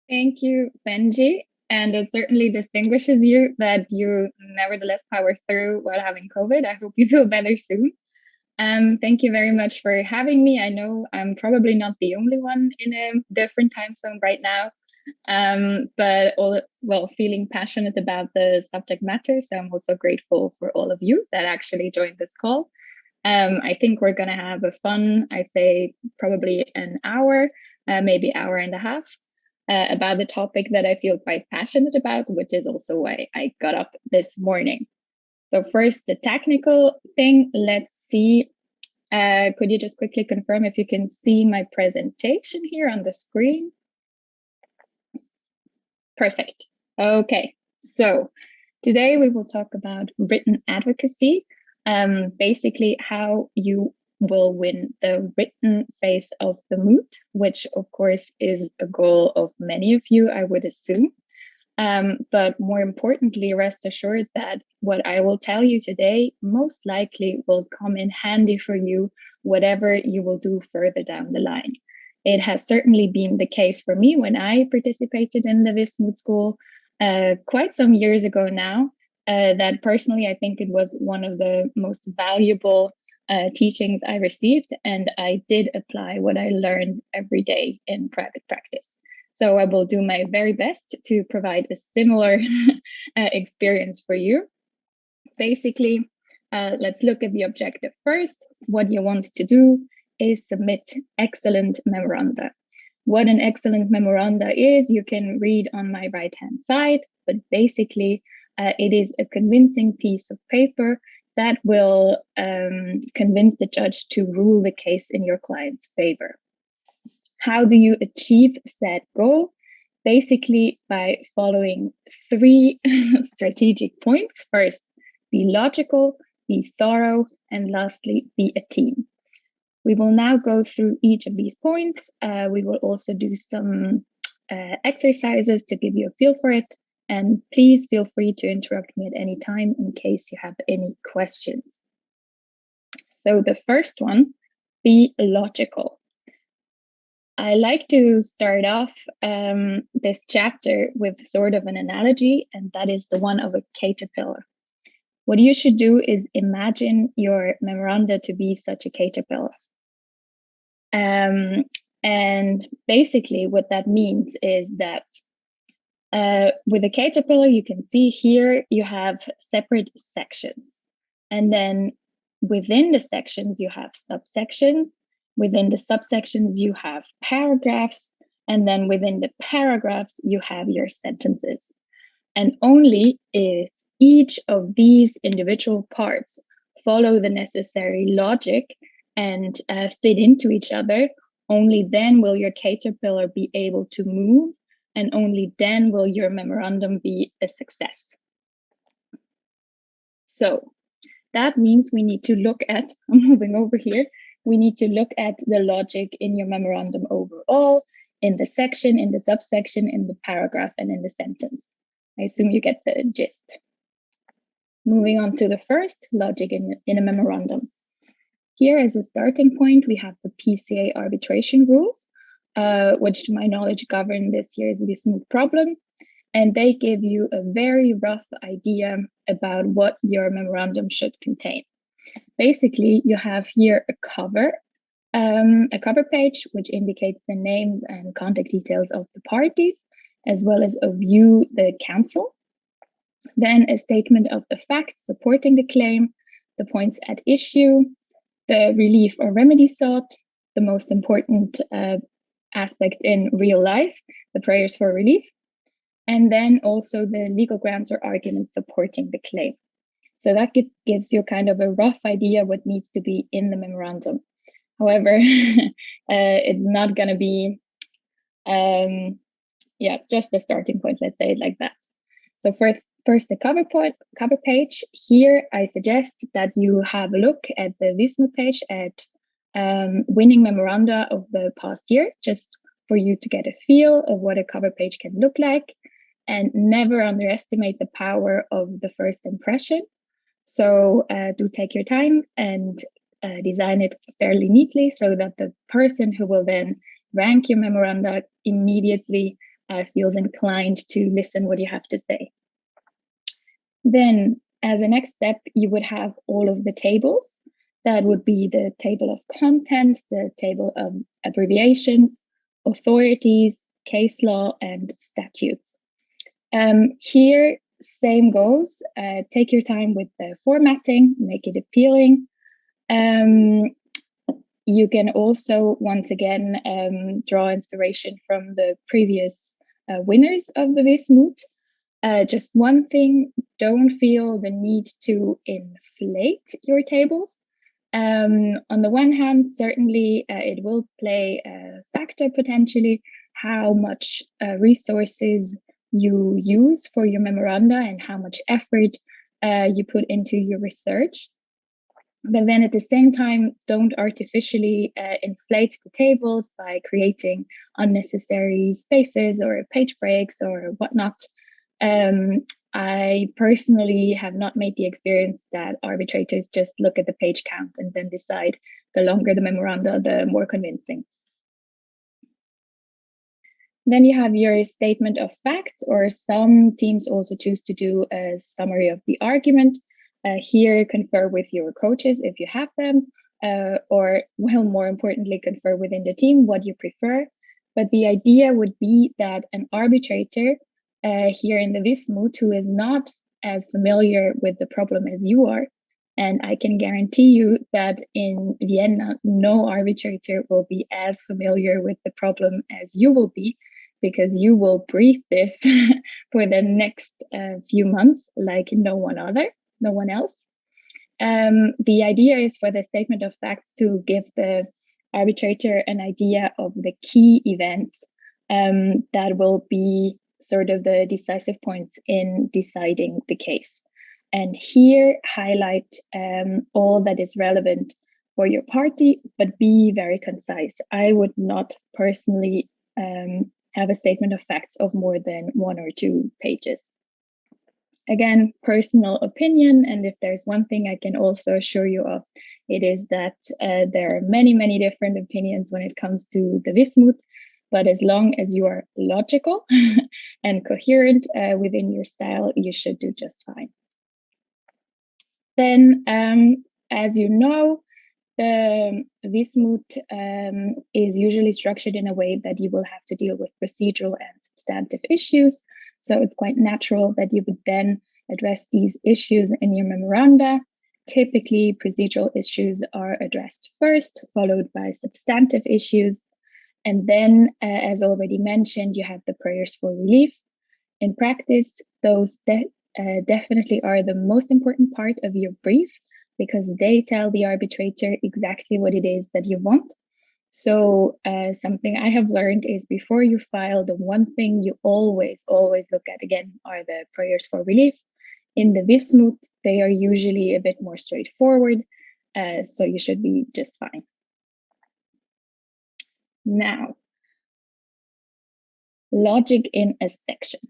Thank you, Benji. And it certainly distinguishes you that you nevertheless power through while having COVID. I hope you feel better soon. Thank you very much for having me. I know I'm probably not the only one in a different time zone right now, but feeling passionate about the subject matter. So I'm also grateful for all of you that actually joined this call. I think we're going to have a fun, I'd say probably an hour, maybe hour and a half, about the topic that I feel quite passionate about, which is also why I got up this morning. So first, the technical thing, let's see. Could you just quickly confirm if you can see my presentation here on the screen? Perfect. Okay, so today we will talk about written advocacy, basically how you will win the written phase of the Moot, which of course is a goal of many of you, I would assume. But more importantly, rest assured that what I will tell you today most likely will come in handy for you, whatever you will do further down the line. It has certainly been the case for me when I participated in the Wismut School quite some years ago now, that personally I think it was one of the most valuable teachings I received, and I did apply what I learned every day in private practice. So I will do my very best to provide a similar experience for you. Basically, let's look at the objective first. What you want to do is submit excellent memoranda. What an excellent memoranda is, you can read on my right-hand side, but basically it is a convincing piece of paper that will convince the judge to rule the case in your client's favor. How do you achieve said goal? Basically, by following three strategic points. First, be logical, be thorough, and lastly, be a team. We will now go through each of these points. We will also do some exercises to give you a feel for it. And please feel free to interrupt me at any time in case you have any questions. So the first one, be logical. I like to start off this chapter with sort of an analogy, and that is the one of a caterpillar. What you should do is imagine your memoranda to be such a caterpillar. And basically what that means is that with a caterpillar, you can see here you have separate sections. And then within the sections, you have subsections. Within the subsections, you have paragraphs. And then within the paragraphs, you have your sentences. And only if each of these individual parts follow the necessary logic and fit into each other, only then will your caterpillar be able to move, and only then will your memorandum be a success. So that means we need to look at, I'm moving over here, we need to look at the logic in your memorandum overall, in the section, in the subsection, in the paragraph, and in the sentence. I assume you get the gist. Moving on to the first, logic in a memorandum. Here as a starting point, we have the PCA arbitration rules, which to my knowledge govern this year's Wismut problem. And they give you a very rough idea about what your memorandum should contain. Basically, you have here a cover page, which indicates the names and contact details of the parties, as well as of you, the counsel. Then a statement of the facts supporting the claim, the points at issue, the relief or remedy sought, the most important aspect in real life, the prayers for relief, and then also the legal grounds or arguments supporting the claim. So that gives you kind of a rough idea what needs to be in the memorandum. However, it's not going to be, just the starting point, let's say it like that. So first the cover page. Here, I suggest that you have a look at the Wismut page at winning memoranda of the past year, just for you to get a feel of what a cover page can look like, and never underestimate the power of the first impression. So do take your time and design it fairly neatly so that the person who will then rank your memoranda immediately feels inclined to listen what you have to say. Then, as a next step, you would have all of the tables. That would be the table of contents, the table of abbreviations, authorities, case law, and statutes. Here, same goes. Take your time with the formatting, make it appealing. You can also, once again, draw inspiration from the previous winners of the Moot. Just one thing, don't feel the need to inflate your tables. On the one hand, certainly it will play a factor potentially how much resources you use for your memoranda and how much effort you put into your research. But then at the same time, don't artificially inflate the tables by creating unnecessary spaces or page breaks or whatnot. I personally have not made the experience that arbitrators just look at the page count and then decide the longer the memoranda, the more convincing. Then you have your statement of facts, or some teams also choose to do a summary of the argument. Here, confer with your coaches if you have them, or, well, more importantly, confer within the team what you prefer. But the idea would be that an arbitrator here in the Moot who is not as familiar with the problem as you are, and I can guarantee you that in Vienna, no arbitrator will be as familiar with the problem as you will be, because you will brief this for the next few months like no one else. The idea is for the statement of facts to give the arbitrator an idea of the key events that will be sort of the decisive points in deciding the case. And here highlight all that is relevant for your party, but be very concise. I would not personally have a statement of facts of more than 1 or 2 pages. Again, personal opinion, and if there's one thing I can also assure you of, it is that there are many, many different opinions when it comes to the Moot, but as long as you are logical and coherent within your style, you should do just fine. Then, as you know, the Moot is usually structured in a way that you will have to deal with procedural and substantive issues. So it's quite natural that you would then address these issues in your memoranda. Typically, procedural issues are addressed first, followed by substantive issues. And then, as already mentioned, you have the prayers for relief. In practice, those definitely are the most important part of your brief, because they tell the arbitrator exactly what it is that you want. So something I have learned is before you file, the one thing you always look at again are the prayers for relief. In the Moot, they are usually a bit more straightforward, so you should be just fine. Now, logic in a section.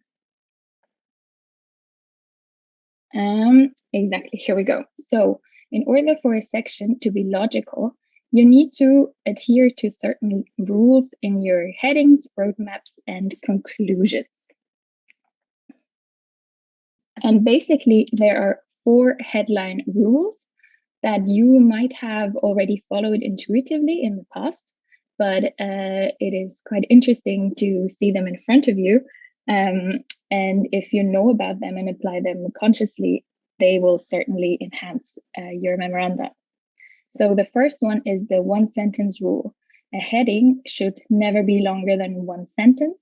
Exactly, here we go. So in order for a section to be logical, you need to adhere to certain rules in your headings, roadmaps, and conclusions. And basically, there are 4 headline rules that you might have already followed intuitively in the past, but it is quite interesting to see them in front of you. And if you know about them and apply them consciously, they will certainly enhance your memoranda. So the first one is the 1-sentence rule. A heading should never be longer than 1 sentence.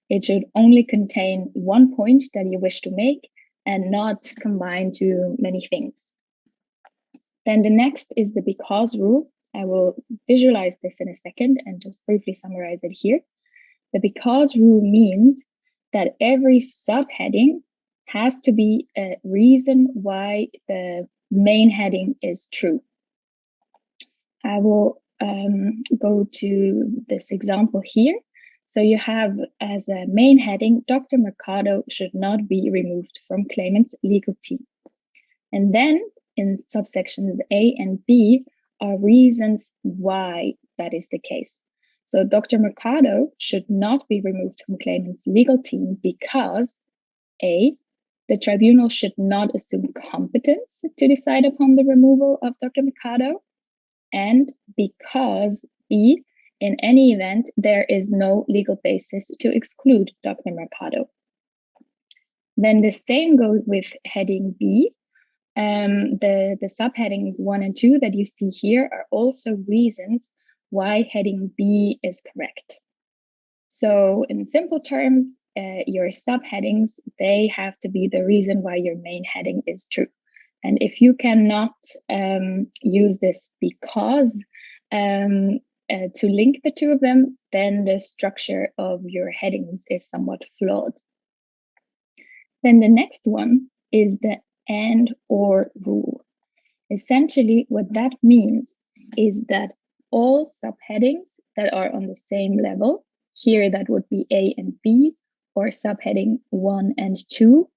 It should only contain 1 point that you wish to make and not combine too many things. Then the next is the because rule. I will visualize this in a second and just briefly summarize it here. The because rule means that every subheading has to be a reason why the main heading is true. I will go to this example here. So you have as a main heading, Dr. Mercado should not be removed from claimant's legal team. And then in subsections A and B are reasons why that is the case. So Dr. Mercado should not be removed from claimant's legal team because A, the tribunal should not assume competence to decide upon the removal of Dr. Mercado, and because B, in any event, there is no legal basis to exclude Dr. Mercado. Then the same goes with heading B. The subheadings 1 and 2 that you see here are also reasons why heading B is correct. So in simple terms, your subheadings, they have to be the reason why your main heading is true. And if you cannot use this because to link the two of them, then the structure of your headings is somewhat flawed. Then the next one is the and or rule. Essentially, what that means is that all subheadings that are on the same level, here that would be A and B, or subheading 1 and 2,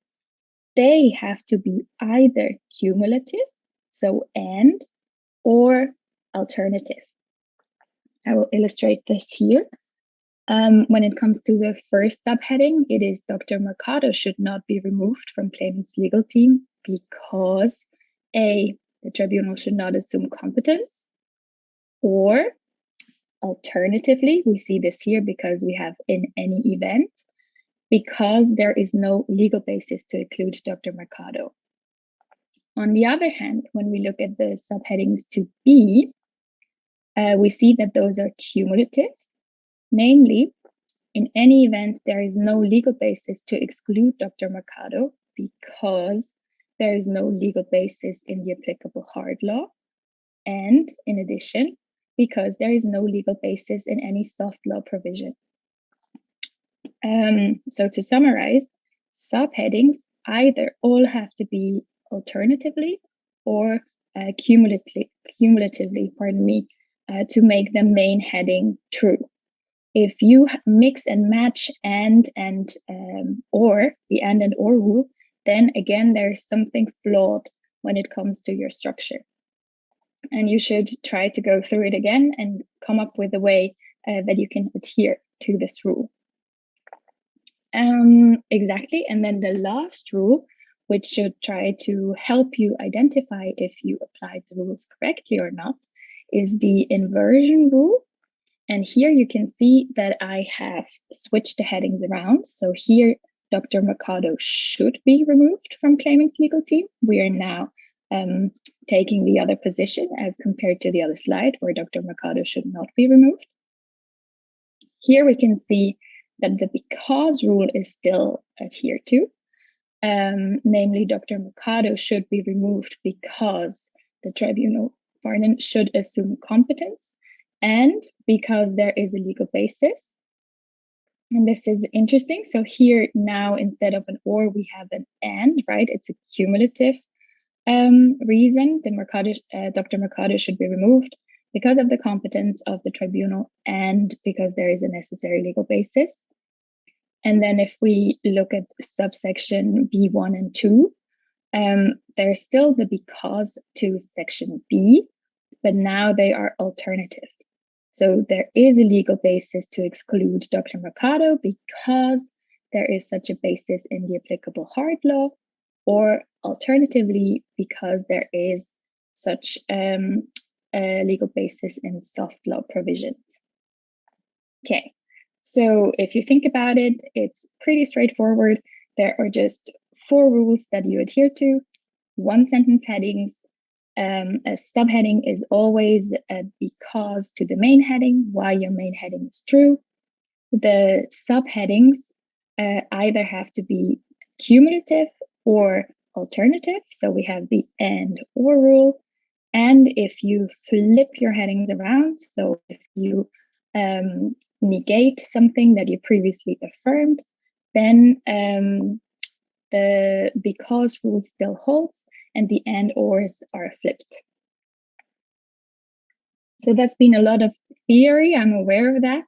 they have to be either cumulative, so and, or alternative. I will illustrate this here. When it comes to the first subheading, it is Dr. Mercado should not be removed from claimant's legal team because A, the tribunal should not assume competence, or alternatively, we see this here because we have in any event, because there is no legal basis to include Dr. Mercado. On the other hand, when we look at the subheadings to B, we see that those are cumulative, namely, in any event, there is no legal basis to exclude Dr. Mercado because there is no legal basis in the applicable hard law. And in addition, because there is no legal basis in any soft law provision. So to summarize, subheadings either all have to be alternatively or cumulatively, to make the main heading true. If you mix and match and or, the and or rule, then again, there's something flawed when it comes to your structure. And you should try to go through it again and come up with a way that you can adhere to this rule. Exactly. And then the last rule, which should try to help you identify if you applied the rules correctly or not, is the inversion rule. And here you can see that I have switched the headings around. So here, Dr. Mercado should be removed from claimant's legal team. We are now taking the other position as compared to the other slide where Dr. Mercado should not be removed. Here we can see that the because rule is still adhered to. Namely, Dr. Mercado should be removed because the tribunal should assume competence and because there is a legal basis. And this is interesting. So here now, instead of an or, we have an and, right? It's a cumulative reason. Dr. Mercado should be removed because of the competence of the tribunal and because there is a necessary legal basis. And then if we look at subsection B1 and 2, there's still the because to section B, but now they are alternative. So there is a legal basis to exclude Dr. Mercado because there is such a basis in the applicable hard law, or alternatively, because there is such a legal basis in soft law provisions. Okay, so if you think about it, it's pretty straightforward. There are just 4 rules that you adhere to, 1 sentence headings. A subheading is always a because to the main heading, why your main heading is true. The subheadings either have to be cumulative or alternative. So we have the and or rule. And if you flip your headings around, so if you negate something that you previously affirmed, then the because rule still holds and the and ors are flipped. So that's been a lot of theory, I'm aware of that.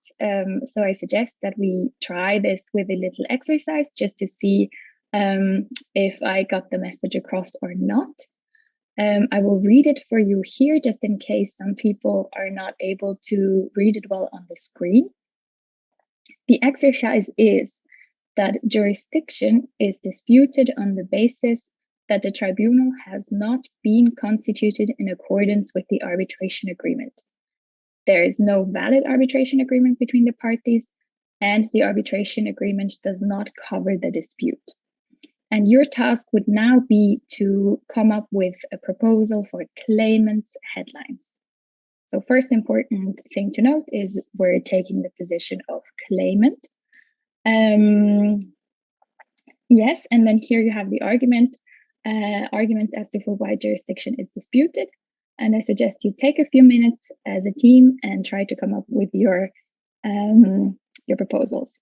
So I suggest that we try this with a little exercise just to see if I got the message across or not. I will read it for you here just in case some people are not able to read it well on the screen. The exercise is that jurisdiction is disputed on the basis that the tribunal has not been constituted in accordance with the arbitration agreement. There is no valid arbitration agreement between the parties, and the arbitration agreement does not cover the dispute. And your task would now be to come up with a proposal for claimant's headlines. So first important thing to note is we're taking the position of claimant. Yes, and then here you have the arguments as to why jurisdiction is disputed. And I suggest you take a few minutes as a team and try to come up with your proposals.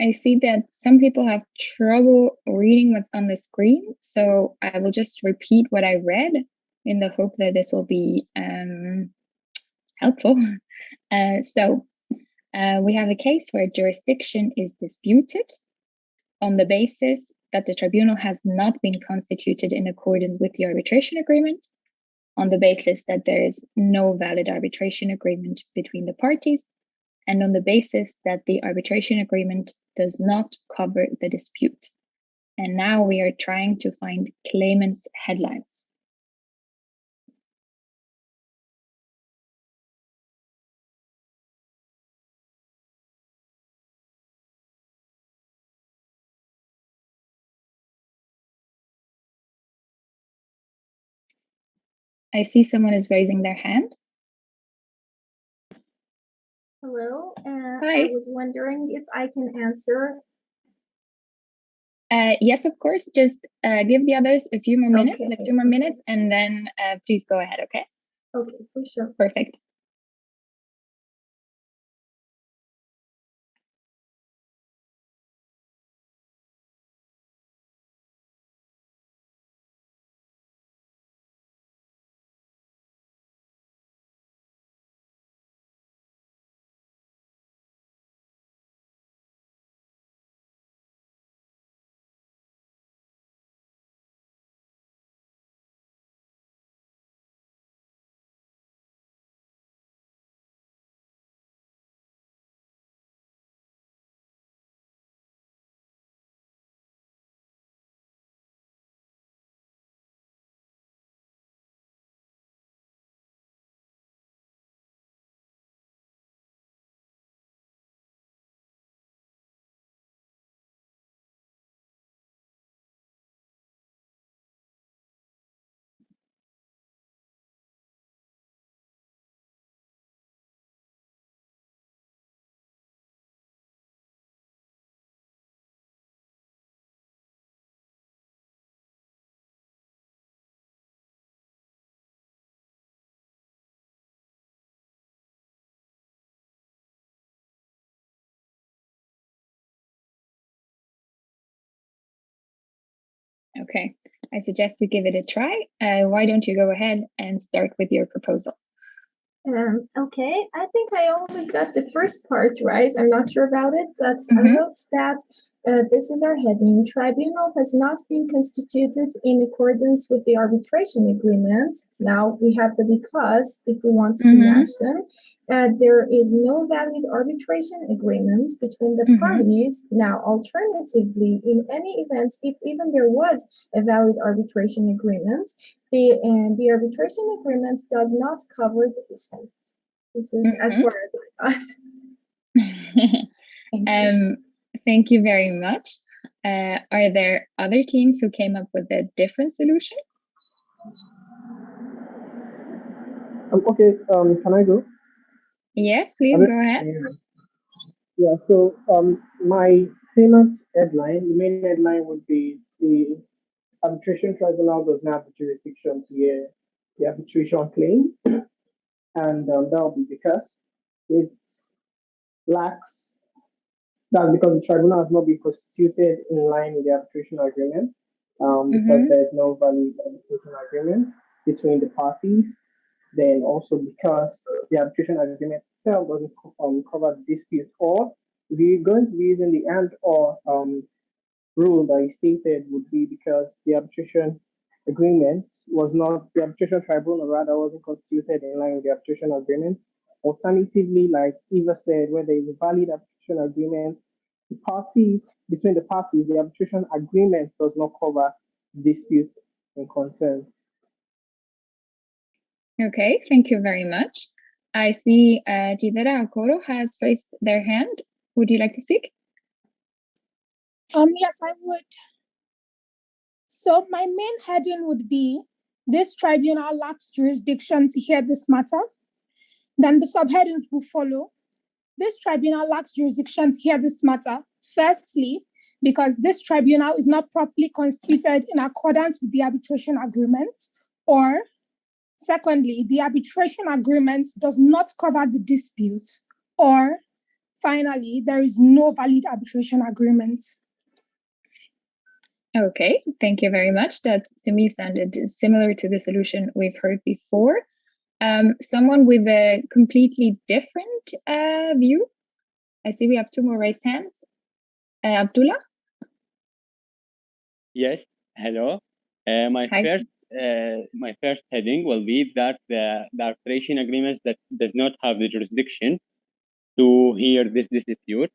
I see that some people have trouble reading what's on the screen, so I will just repeat what I read in the hope that this will be helpful. We have a case where jurisdiction is disputed on the basis that the tribunal has not been constituted in accordance with the arbitration agreement, on the basis that there is no valid arbitration agreement between the parties, and on the basis that the arbitration agreement does not cover the dispute. And now we are trying to find claimant's headlines. I see someone is raising their hand. Hello, Hi. I was wondering if I can answer. Yes, of course. Just give the others a few more minutes, Okay. like 2 more minutes, and then please go ahead, okay? Okay, for sure. Perfect. Okay, I suggest we give it a try. Why don't you go ahead and start with your proposal? Okay, I think I only got the first part right. I'm not sure about it, but I wrote that This is our heading. Tribunal has not been constituted in accordance with the arbitration agreement. Now we have the because if we want to match them. There is no valid arbitration agreement between the parties. Now, alternatively, in any event, if even there was a valid arbitration agreement, the arbitration agreement does not cover the dispute. This is as far as I got. Thank you very much. Are there other teams who came up with a different solution? Okay, can I go? Yes, please go ahead. Yeah, so my famous headline, the main headline would be the arbitration tribunal does not have the jurisdiction to hear the arbitration claim, and that will be because it lacks, that's because the tribunal has not been constituted in line with the arbitration agreement, because there is no valid arbitration agreement between the parties. Then also because the arbitration agreement itself doesn't cover the dispute, or if you're going to be using the and or rule that you stated, would be because the arbitration agreement was not, the arbitration tribunal rather wasn't constituted in line with the arbitration agreement. Alternatively, like Eva said, where there is a valid arbitration agreement, the parties, between the parties, the arbitration agreement does not cover disputes and concern. Okay, thank you very much. I see Jidera Okoro has raised their hand. Would you like to speak? Yes, I would. So my main heading would be, this tribunal lacks jurisdiction to hear this matter. Then the subheadings will follow. This tribunal lacks jurisdiction to hear this matter. Firstly, because this tribunal is not properly constituted in accordance with the arbitration agreement, or secondly, the arbitration agreement does not cover the dispute, or finally, there is no valid arbitration agreement. Okay, thank you very much. That to me sounded similar to the solution we've heard before. Someone with a completely different view? I see we have two more raised hands. Abdullah? Yes, hello. My first heading will be that the arbitration agreement that does not have the jurisdiction to hear this dispute,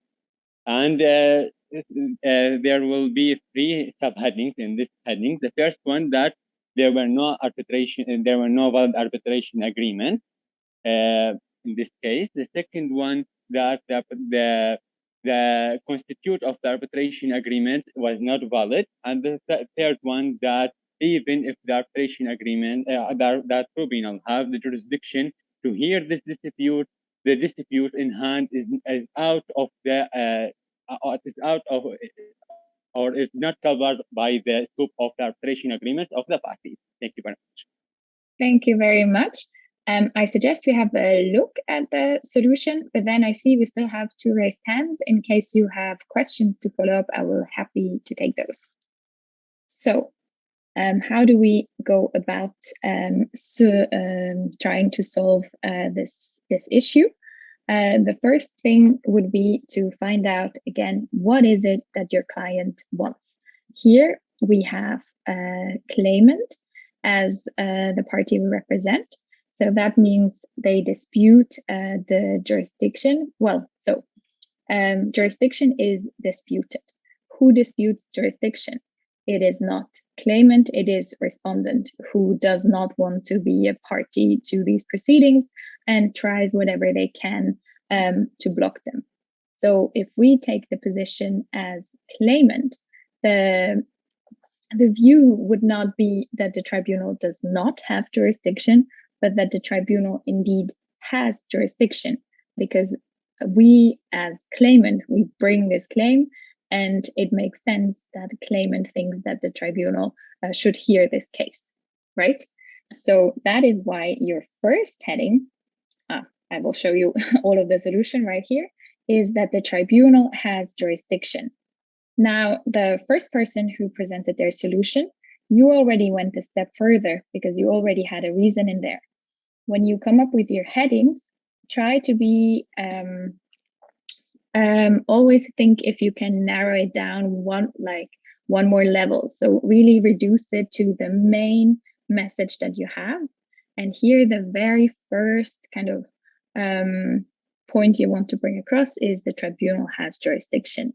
and there will be three subheadings in this heading. The first one, that there were no valid arbitration agreement in this case. The second one, that the constitute of the arbitration agreement was not valid, and the third one, that even if the arbitration agreement that tribunal have the jurisdiction to hear this dispute, the dispute in hand is out of the is out of, or is not covered by the scope of the arbitration agreement of the parties. Thank you very much. Thank you very much. I suggest we have a look at the solution, but then I see we still have two raised hands. In case you have questions to follow up, I will happy to take those. So how do we go about trying to solve this issue? The first thing would be to find out, again, what is it that your client wants? Here we have a claimant as the party we represent. So that means they dispute the jurisdiction. Well, so jurisdiction is disputed. Who disputes jurisdiction? It is not claimant, it is respondent, who does not want to be a party to these proceedings and tries whatever they can to block them. So if we take the position as claimant, the view would not be that the tribunal does not have jurisdiction, but that the tribunal indeed has jurisdiction, because we as claimant, we bring this claim, and it makes sense that the claimant thinks that the tribunal should hear this case, right? So that is why your first heading, I will show you all of the solution right here, is that the tribunal has jurisdiction. Now, the first person who presented their solution, you already went a step further because you already had a reason in there. When you come up with your headings, try to be always think if you can narrow it down one more level. So really reduce it to the main message that you have. And here, the very first kind of point you want to bring across is the tribunal has jurisdiction.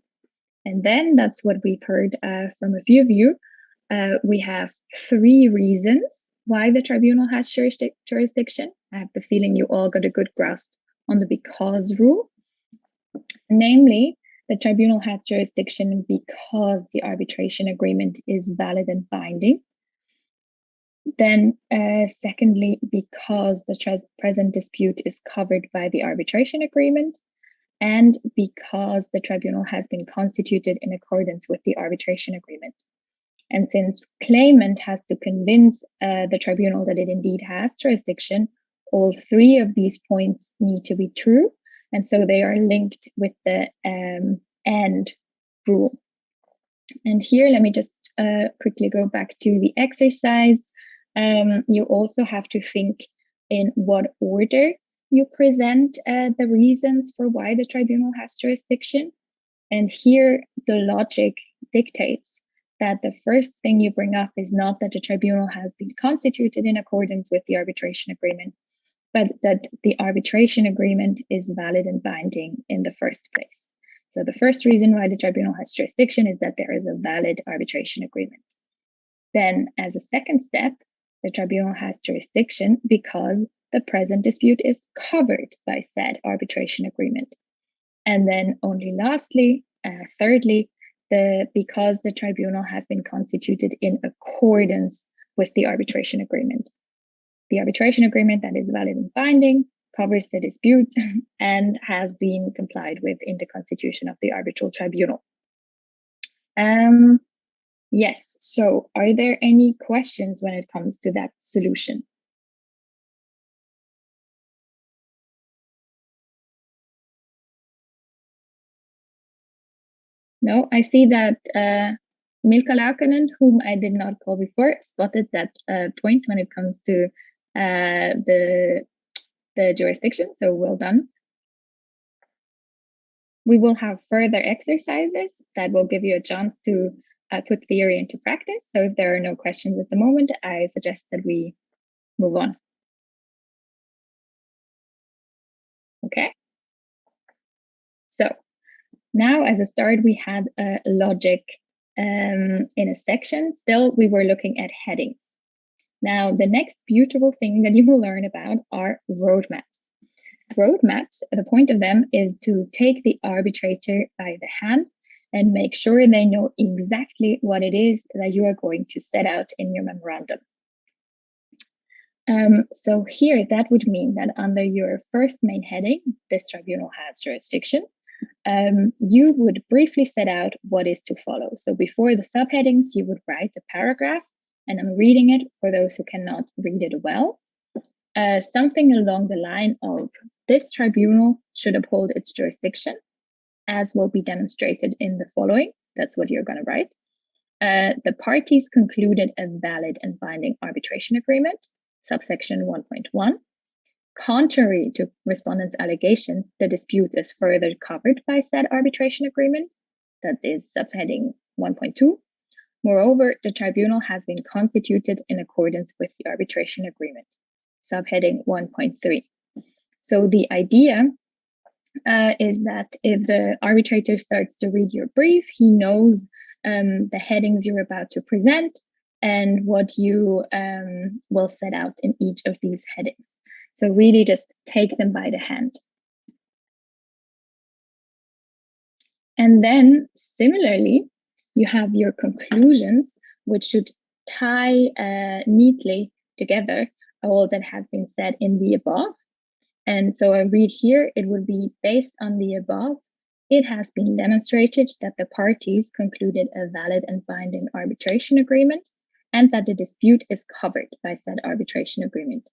And then that's what we've heard from a few of you. We have 3 reasons why the tribunal has jurisdiction. I have the feeling you all got a good grasp on the because rule. Namely, the tribunal has jurisdiction because the arbitration agreement is valid and binding. Then, secondly, because the present dispute is covered by the arbitration agreement, and because the tribunal has been constituted in accordance with the arbitration agreement. And since claimant has to convince the tribunal that it indeed has jurisdiction, all 3 of these points need to be true. And so they are linked with the and rule. And here, let me just quickly go back to the exercise. You also have to think in what order you present the reasons for why the tribunal has jurisdiction. And here, the logic dictates that the first thing you bring up is not that the tribunal has been constituted in accordance with the arbitration agreement, but that the arbitration agreement is valid and binding in the first place. So the first reason why the tribunal has jurisdiction is that there is a valid arbitration agreement. Then, as a second step, the tribunal has jurisdiction because the present dispute is covered by said arbitration agreement. And then only lastly, thirdly, because the tribunal has been constituted in accordance with the arbitration agreement. The arbitration agreement that is valid and binding covers the dispute and has been complied with in the constitution of the arbitral tribunal. Yes, so are there any questions when it comes to that solution? No, I see that Milka Laukkanen, whom I did not call before, spotted that point when it comes to the jurisdiction, so well done. We will have further exercises that will give you a chance to put theory into practice. So if there are no questions at the moment, I suggest that we move on. Okay. So now, as a start, we had a logic in a section. Still, we were looking at headings. Now, the next beautiful thing that you will learn about are roadmaps. Roadmaps, the point of them is to take the arbitrator by the hand and make sure they know exactly what it is that you are going to set out in your memorandum. So here, that would mean that under your first main heading, this tribunal has jurisdiction, you would briefly set out what is to follow. So before the subheadings, you would write a paragraph, and I'm reading it for those who cannot read it well. Something along the line of, this tribunal should uphold its jurisdiction, as will be demonstrated in the following. That's what you're going to write. The parties concluded a valid and binding arbitration agreement, subsection 1.1. Contrary to respondent's allegation, the dispute is further covered by said arbitration agreement, that is subheading 1.2. Moreover, the tribunal has been constituted in accordance with the arbitration agreement, subheading 1.3. So the idea is that if the arbitrator starts to read your brief, he knows the headings you're about to present and what you will set out in each of these headings. So really just take them by the hand. And then similarly, you have your conclusions, which should tie neatly together all that has been said in the above. And so I read here, it would be based on the above. It has been demonstrated that the parties concluded a valid and binding arbitration agreement and that the dispute is covered by said arbitration agreement.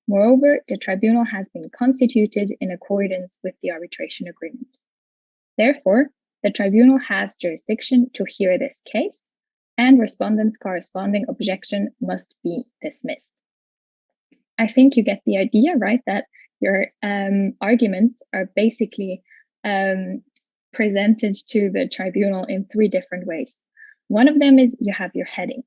Moreover, the tribunal has been constituted in accordance with the arbitration agreement. Therefore, the tribunal has jurisdiction to hear this case, and respondent's corresponding objection must be dismissed. I think you get the idea, right? That your arguments are basically presented to the tribunal in 3 different ways. One of them is you have your headings.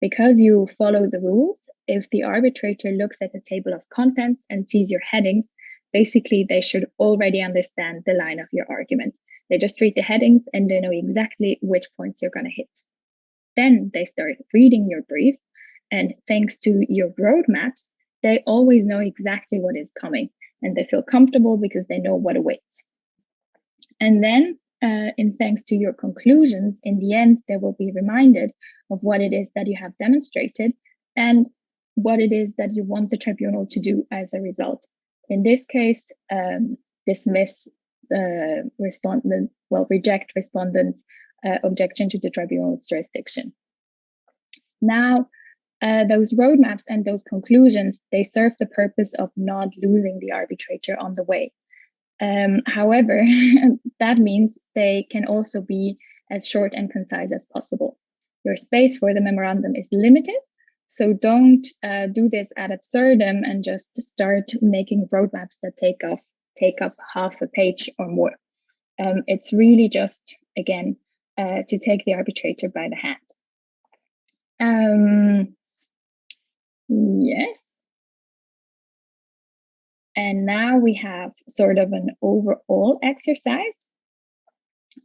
Because you follow the rules, if the arbitrator looks at the table of contents and sees your headings, basically they should already understand the line of your argument. They just read the headings and they know exactly which points you're going to hit. Then they start reading your brief, and thanks to your roadmaps, they always know exactly what is coming, and they feel comfortable because they know what awaits. And then, in thanks to your conclusions, in the end, they will be reminded of what it is that you have demonstrated and what it is that you want the tribunal to do as a result. In this case, dismiss the respondent, reject respondent's objection to the tribunal's jurisdiction. Now, those roadmaps and those conclusions, they serve the purpose of not losing the arbitrator on the way. However, that means they can also be as short and concise as possible. Your space for the memorandum is limited, so don't do this ad absurdum and just start making roadmaps that take up half a page or more. It's really just, again, to take the arbitrator by the hand. Yes. And now we have sort of an overall exercise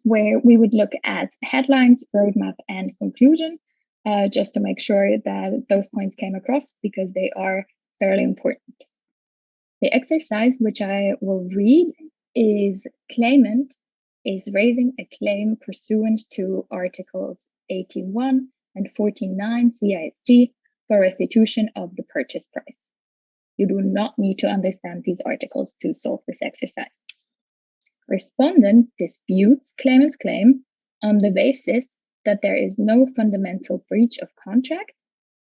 where we would look at headlines, roadmap, and conclusion, just to make sure that those points came across because they are fairly important. The exercise, which I will read, is claimant is raising a claim pursuant to Articles 81 and 49 CISG for restitution of the purchase price. You do not need to understand these articles to solve this exercise. Respondent disputes claimant's claim on the basis that there is no fundamental breach of contract,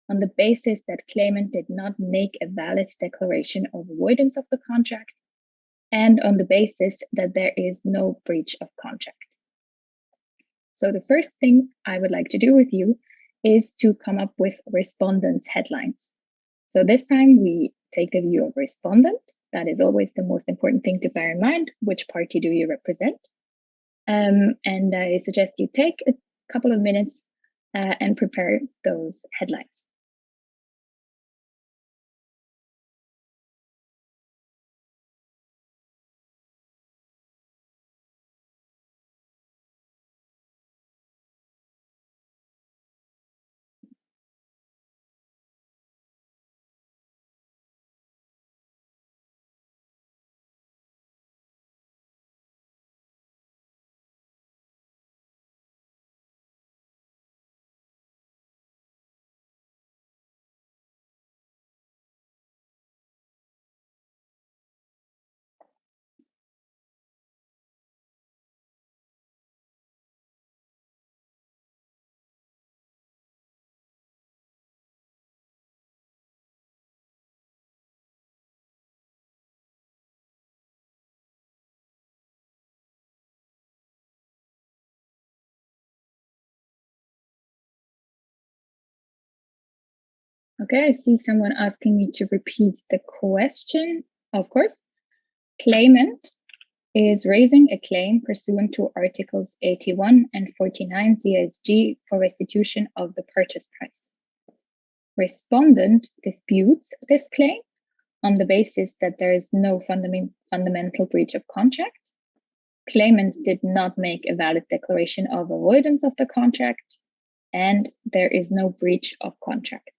on the basis that claimant did not make a valid declaration of avoidance of the contract, and on the basis that there is no breach of contract. So the first thing I would like to do with you is to come up with respondent's headlines. So this time we take the view of respondent. That is always the most important thing to bear in mind. Which party do you represent? And I suggest you take a couple of minutes and prepare those headlines. Okay, I see someone asking me to repeat the question. Of course, claimant is raising a claim pursuant to Articles 81 and 49 CISG for restitution of the purchase price. Respondent disputes this claim on the basis that there is no fundamental breach of contract. Claimant did not make a valid declaration of avoidance of the contract, and there is no breach of contract.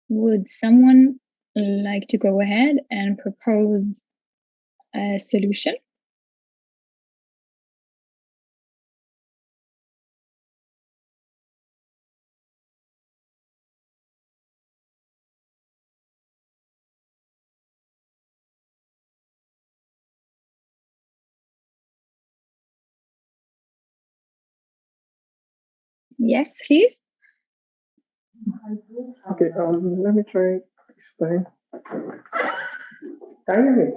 Would someone like to go ahead and propose a solution? Yes, please. Okay, let me try this time. Can you hear me?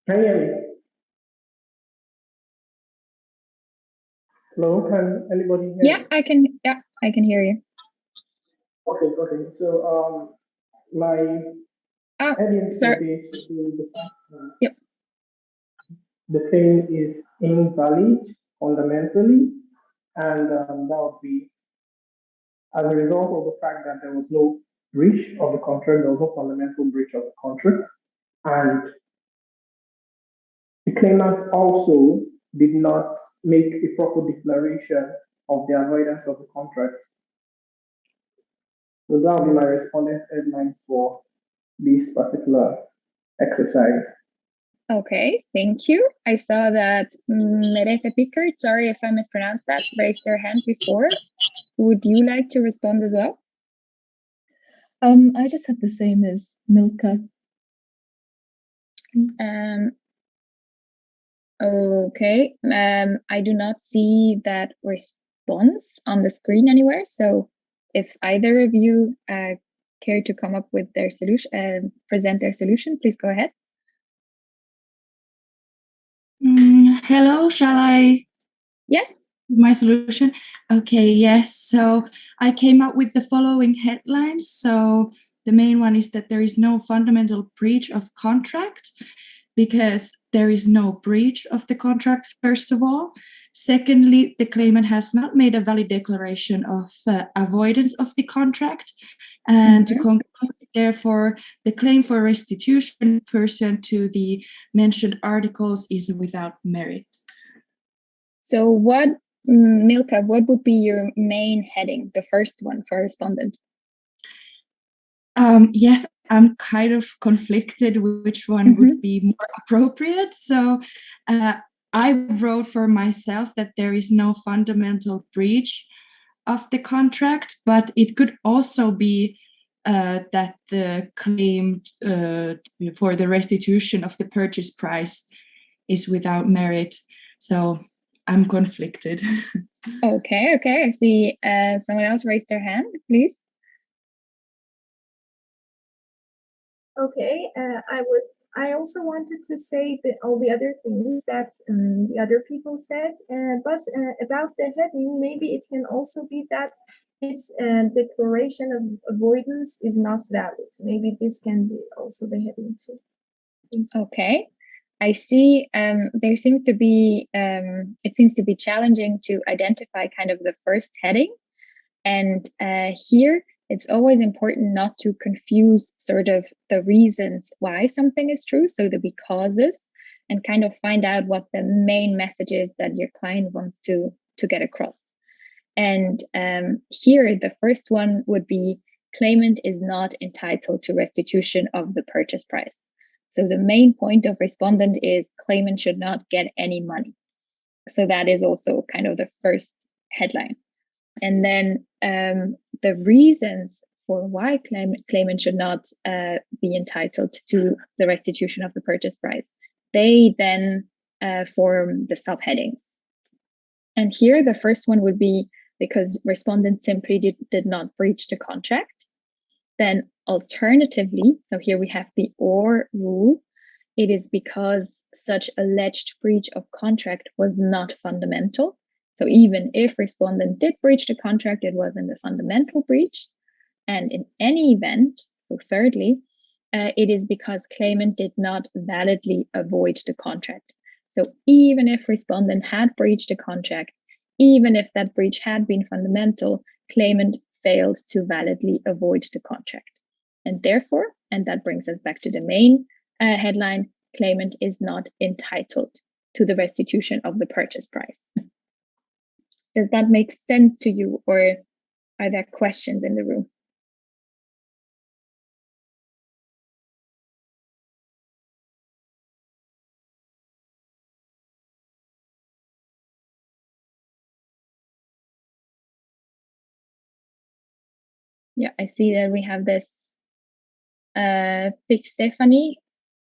Can you hear me? Hello, can anybody hear Yeah, me? I can hear you. Okay. So my heading for Sorry. this is Yep. the claim is invalid fundamentally, and that would be as a result of the fact that there was no breach of the contract, there was no fundamental breach of the contract, and the claimant also did not make a proper declaration of the avoidance of the contract. So that will be my respondent headlines for this particular exercise. Okay, thank you. I saw that Merete Pickard, sorry if I mispronounced that, raised her hand before. Would you like to respond as well? I just had the same as Milka. Okay. I do not see that response on the screen anywhere. So if either of you care to come up with their solution, present their solution, please go ahead. Hello, shall I? Yes. My solution? Okay, yes. So I came up with the following headlines. So the main one is that there is no fundamental breach of contract because there is no breach of the contract, first of all. Secondly, the claimant has not made a valid declaration of avoidance of the contract. And to conclude, therefore, the claim for restitution pursuant to the mentioned articles is without merit. So what, Milka, what would be your main heading, the first one for respondent? Yes, I'm kind of conflicted which one would be more appropriate. So I wrote for myself that there is no fundamental breach of the contract, but it could also be that the claim for the restitution of the purchase price is without merit. So I'm conflicted. Okay. I see someone else raised their hand, please. Okay, I also wanted to say that all the other things that the other people said, but about the heading, maybe it can also be that this declaration of avoidance is not valid. Maybe this can be also the heading too. Okay. I see there seems to be, it seems to be challenging to identify kind of the first heading. And here, it's always important not to confuse sort of the reasons why something is true, so the becauses, and kind of find out what the main message is that your client wants to get across. And here, the first one would be claimant is not entitled to restitution of the purchase price. So the main point of respondent is claimant should not get any money. So that is also kind of the first headline. And then the reasons for why claimant should not be entitled to the restitution of the purchase price, they then form the subheadings. And here the first one would be because respondent simply did not breach the contract. Then alternatively, so here we have the or rule, it is because such alleged breach of contract was not fundamental. So even if respondent did breach the contract, it wasn't a fundamental breach. And in any event, so thirdly, it is because claimant did not validly avoid the contract. So even if respondent had breached the contract, even if that breach had been fundamental, claimant failed to validly avoid the contract. And therefore, and that brings us back to the main headline, claimant is not entitled to the restitution of the purchase price. Does that make sense to you, or Are there questions in the room? Yeah, I see that we have this Big Stephanie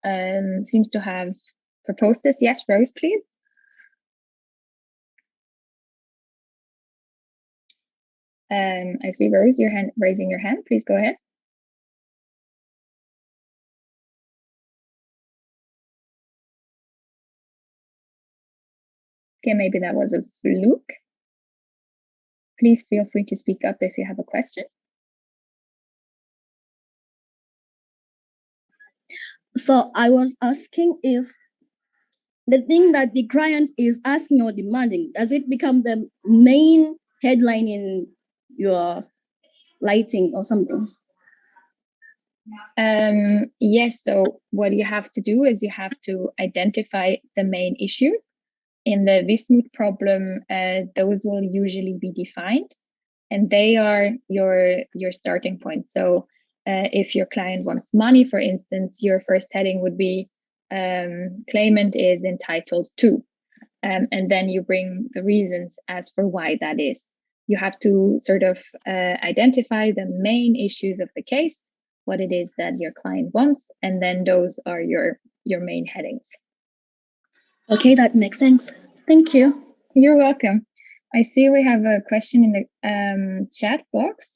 seems to have proposed this. Yes, Rose, please. I see Rose, raising your hand. Please go ahead. Okay, maybe that was a fluke. Please feel free to speak up if you have a question. So I was asking if the thing that the client is asking or demanding, does it become the main headline in your lighting or something? Yes, so what you have to do is you have to identify the main issues. In the Wismut problem, those will usually be defined, and they are your starting point. So if your client wants money, for instance, your first heading would be claimant is entitled to, and then you bring the reasons as for why that is. You have to sort of identify the main issues of the case, what it is that your client wants, and then those are your main headings. Okay, that makes sense. Thank you. You're welcome. I see we have a question in the chat box.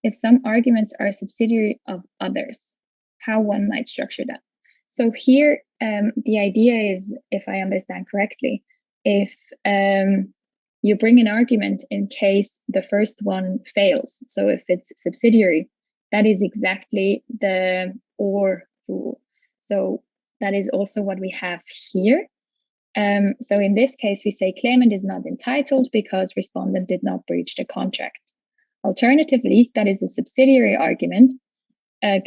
If some arguments are subsidiary of others, how one might structure that. So here, the idea is, if I understand correctly, if you bring an argument in case the first one fails, so if it's subsidiary, that is exactly the or rule. So that is also what we have here. So in this case, we say claimant is not entitled because respondent did not breach the contract. Alternatively, that is a subsidiary argument.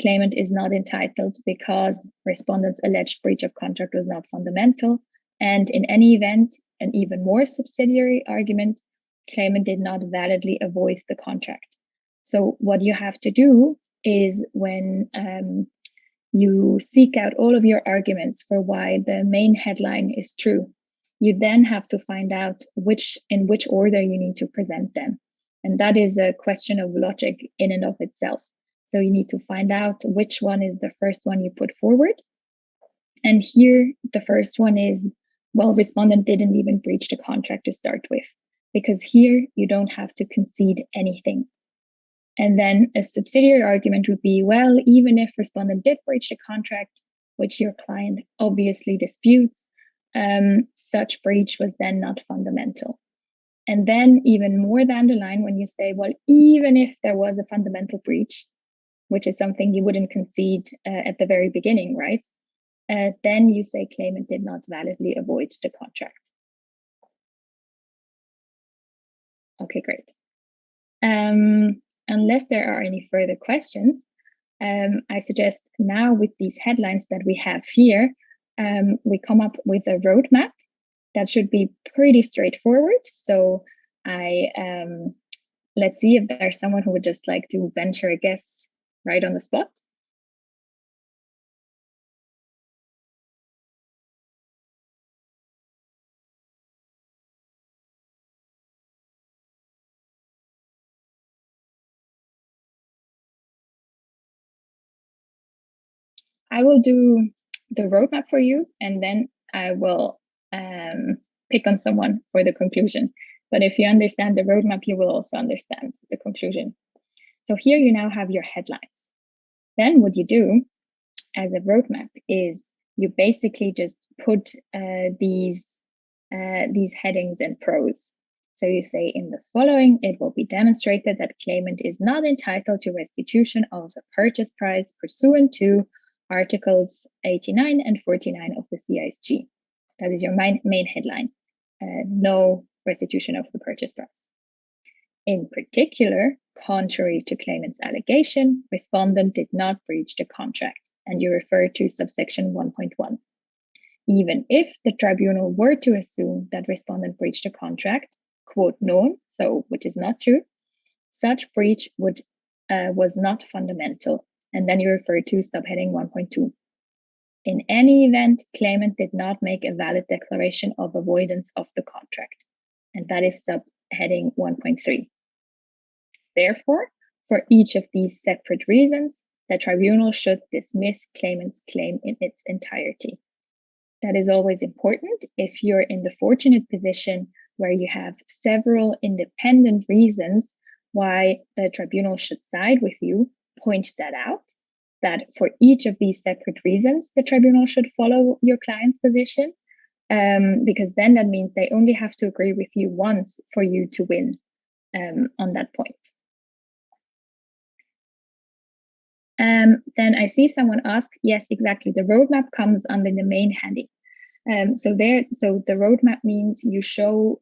Claimant is not entitled because respondent's alleged breach of contract was not fundamental. And in any event, an even more subsidiary argument, claimant did not validly avoid the contract. So what you have to do is when you seek out all of your arguments for why the main headline is true, you then have to find out in which order you need to present them. And that is a question of logic in and of itself. So you need to find out which one is the first one you put forward. And here, the first one is, well, respondent didn't even breach the contract to start with, because here you don't have to concede anything. And then a subsidiary argument would be, well, even if respondent did breach the contract, which your client obviously disputes, such breach was then not fundamental. And then even more down the line, when you say, well, even if there was a fundamental breach, which is something you wouldn't concede at the very beginning, right? Then you say claimant did not validly avoid the contract. Okay, great. Unless there are any further questions, I suggest now with these headlines that we have here, we come up with a roadmap that should be pretty straightforward. So let's see if there's someone who would just like to venture a guess right on the spot. I will do the roadmap for you, and then I will pick on someone for the conclusion. But if you understand the roadmap, you will also understand the conclusion. So here you now have your headlines. Then what you do as a roadmap is you basically just put these headings in prose. So you say, in the following, it will be demonstrated that claimant is not entitled to restitution of the purchase price pursuant to Articles 89 and 49 of the CISG. That is your main headline. No restitution of the purchase price. In particular, contrary to claimant's allegation, respondent did not breach the contract, and you refer to subsection 1.1. Even if the tribunal were to assume that respondent breached the contract, quote non, so which is not true, such breach was not fundamental. And then you refer to subheading 1.2. In any event, claimant did not make a valid declaration of avoidance of the contract. And that is subheading 1.3. Therefore, for each of these separate reasons, the tribunal should dismiss claimant's claim in its entirety. That is always important if you're in the fortunate position where you have several independent reasons why the tribunal should side with you. Point that out, that for each of these separate reasons, the tribunal should follow your client's position, because then that means they only have to agree with you once for you to win on that point. Then I see someone ask, yes, exactly. The roadmap comes under the main heading. So the roadmap means you show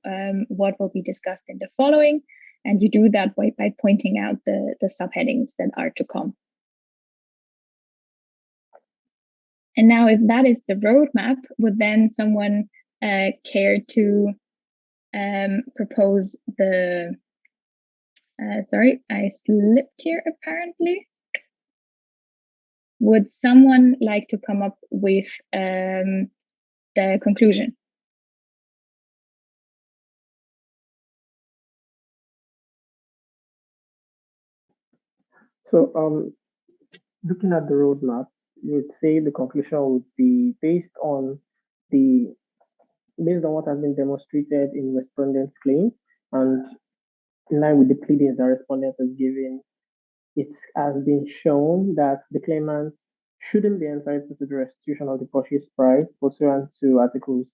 what will be discussed in the following, and you do that by pointing out the subheadings that are to come. And now if that is the roadmap, would then someone care to propose the, sorry, I slipped here apparently. Would someone like to come up with the conclusion? So, looking at the roadmap, you would say the conclusion would be based on what has been demonstrated in respondent's claim and in line with the pleadings that respondent has given. It has been shown that the claimant shouldn't be entitled to the restitution of the purchase price pursuant to Articles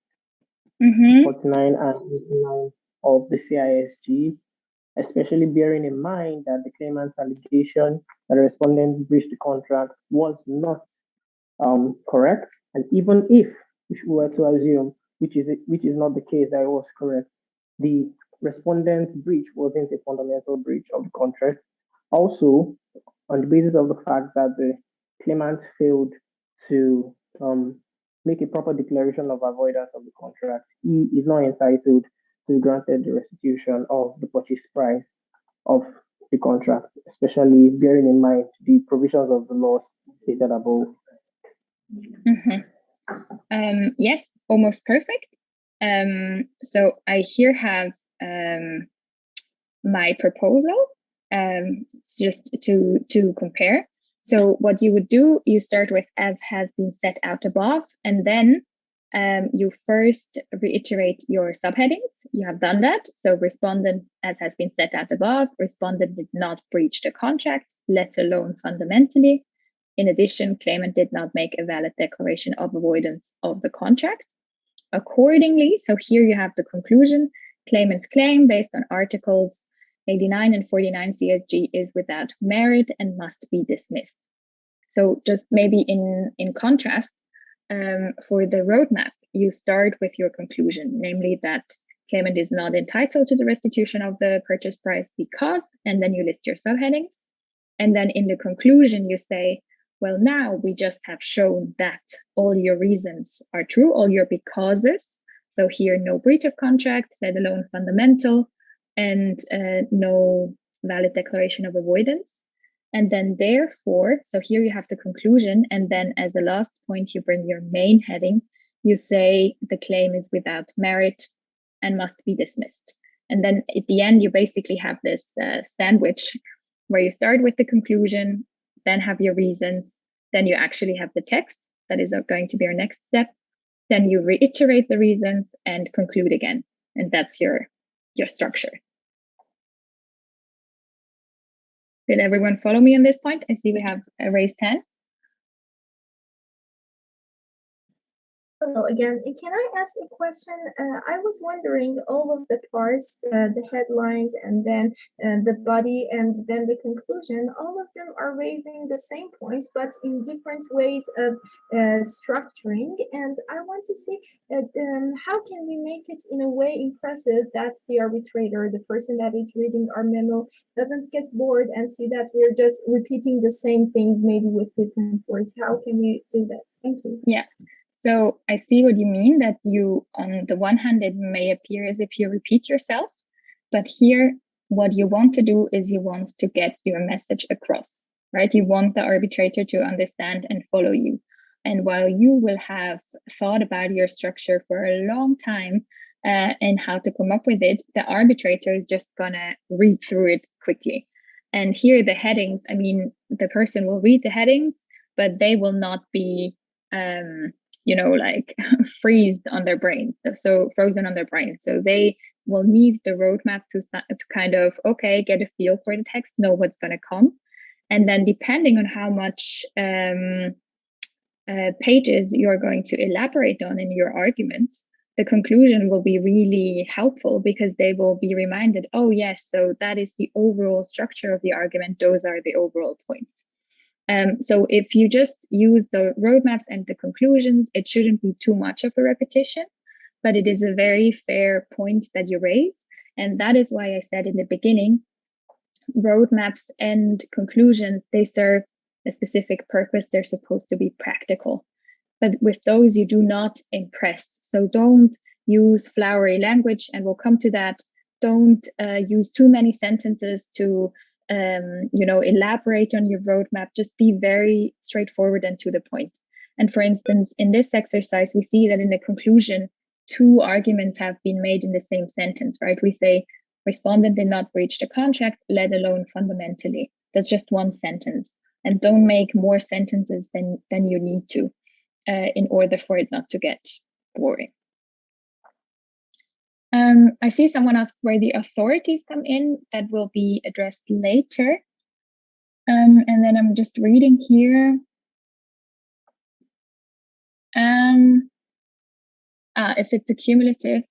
49 and 89 of the CISG, especially bearing in mind that the claimant's allegation that the respondent breached the contract was not correct. And even if we were to assume, which is not the case, that it was correct, the respondent's breach wasn't a fundamental breach of the contract. Also, on the basis of the fact that the claimant failed to make a proper declaration of avoidance of the contract, he is not entitled to be granted the restitution of the purchase price of the contract, especially bearing in mind the provisions of the laws stated above. Yes, almost perfect. So I here have my proposal, just to compare. So what you would do, you start with as has been set out above, and then you first reiterate your subheadings. You have done that. So respondent, as has been set out above, respondent did not breach the contract, let alone fundamentally. In addition, claimant did not make a valid declaration of avoidance of the contract. Accordingly, so here you have the conclusion, claimant's claim based on Articles 89 and 49 CSG is without merit and must be dismissed. So just maybe in contrast, for the roadmap, you start with your conclusion, namely that claimant is not entitled to the restitution of the purchase price because, and then you list your subheadings. And then in the conclusion, you say, well, now we just have shown that all your reasons are true, all your becauses. So here, no breach of contract, let alone fundamental, and no valid declaration of avoidance. And then therefore, so here you have the conclusion. And then as the last point, you bring your main heading. You say the claim is without merit and must be dismissed. And then at the end, you basically have this sandwich where you start with the conclusion, then have your reasons, then you actually have the text. That is going to be our next step. Then you reiterate the reasons and conclude again. And that's your structure. Did everyone follow me on this point? I see we have a raised hand. Hello again. Can I ask a question? I was wondering, all of the parts, the headlines, and then the body, and then the conclusion, all of them are raising the same points, but in different ways of structuring. And I want to see how can we make it in a way impressive that the arbitrator, the person that is reading our memo, doesn't get bored and see that we're just repeating the same things, maybe with different words. How can we do that? Thank you. Yeah. So I see what you mean, that you, on the one hand, it may appear as if you repeat yourself, but here what you want to do is you want to get your message across, right? You want the arbitrator to understand and follow you. And while you will have thought about your structure for a long time and how to come up with it, the arbitrator is just gonna read through it quickly. And here the headings, I mean, the person will read the headings, but they will not be, like freezed on their brains, so frozen on their brains. So they will need the roadmap to kind of, okay, get a feel for the text, know what's going to come. And then depending on how much pages you're going to elaborate on in your arguments, the conclusion will be really helpful because they will be reminded, oh yes, so that is the overall structure of the argument. Those are the overall points. So if you just use the roadmaps and the conclusions, it shouldn't be too much of a repetition, but it is a very fair point that you raise. And that is why I said in the beginning, roadmaps and conclusions, they serve a specific purpose. They're supposed to be practical. But with those, you do not impress. So don't use flowery language, and we'll come to that. Don't use too many sentences to elaborate on your roadmap. Just be very straightforward and to the point. And for instance, in this exercise, we see that in the conclusion, 2 arguments have been made in the same sentence, right? We say, respondent did not breach the contract, let alone fundamentally. That's just one sentence. And don't make more sentences than you need to in order for it not to get boring. I see someone asked where the authorities come in. That will be addressed later. And then I'm just reading here. If it's a cumulative,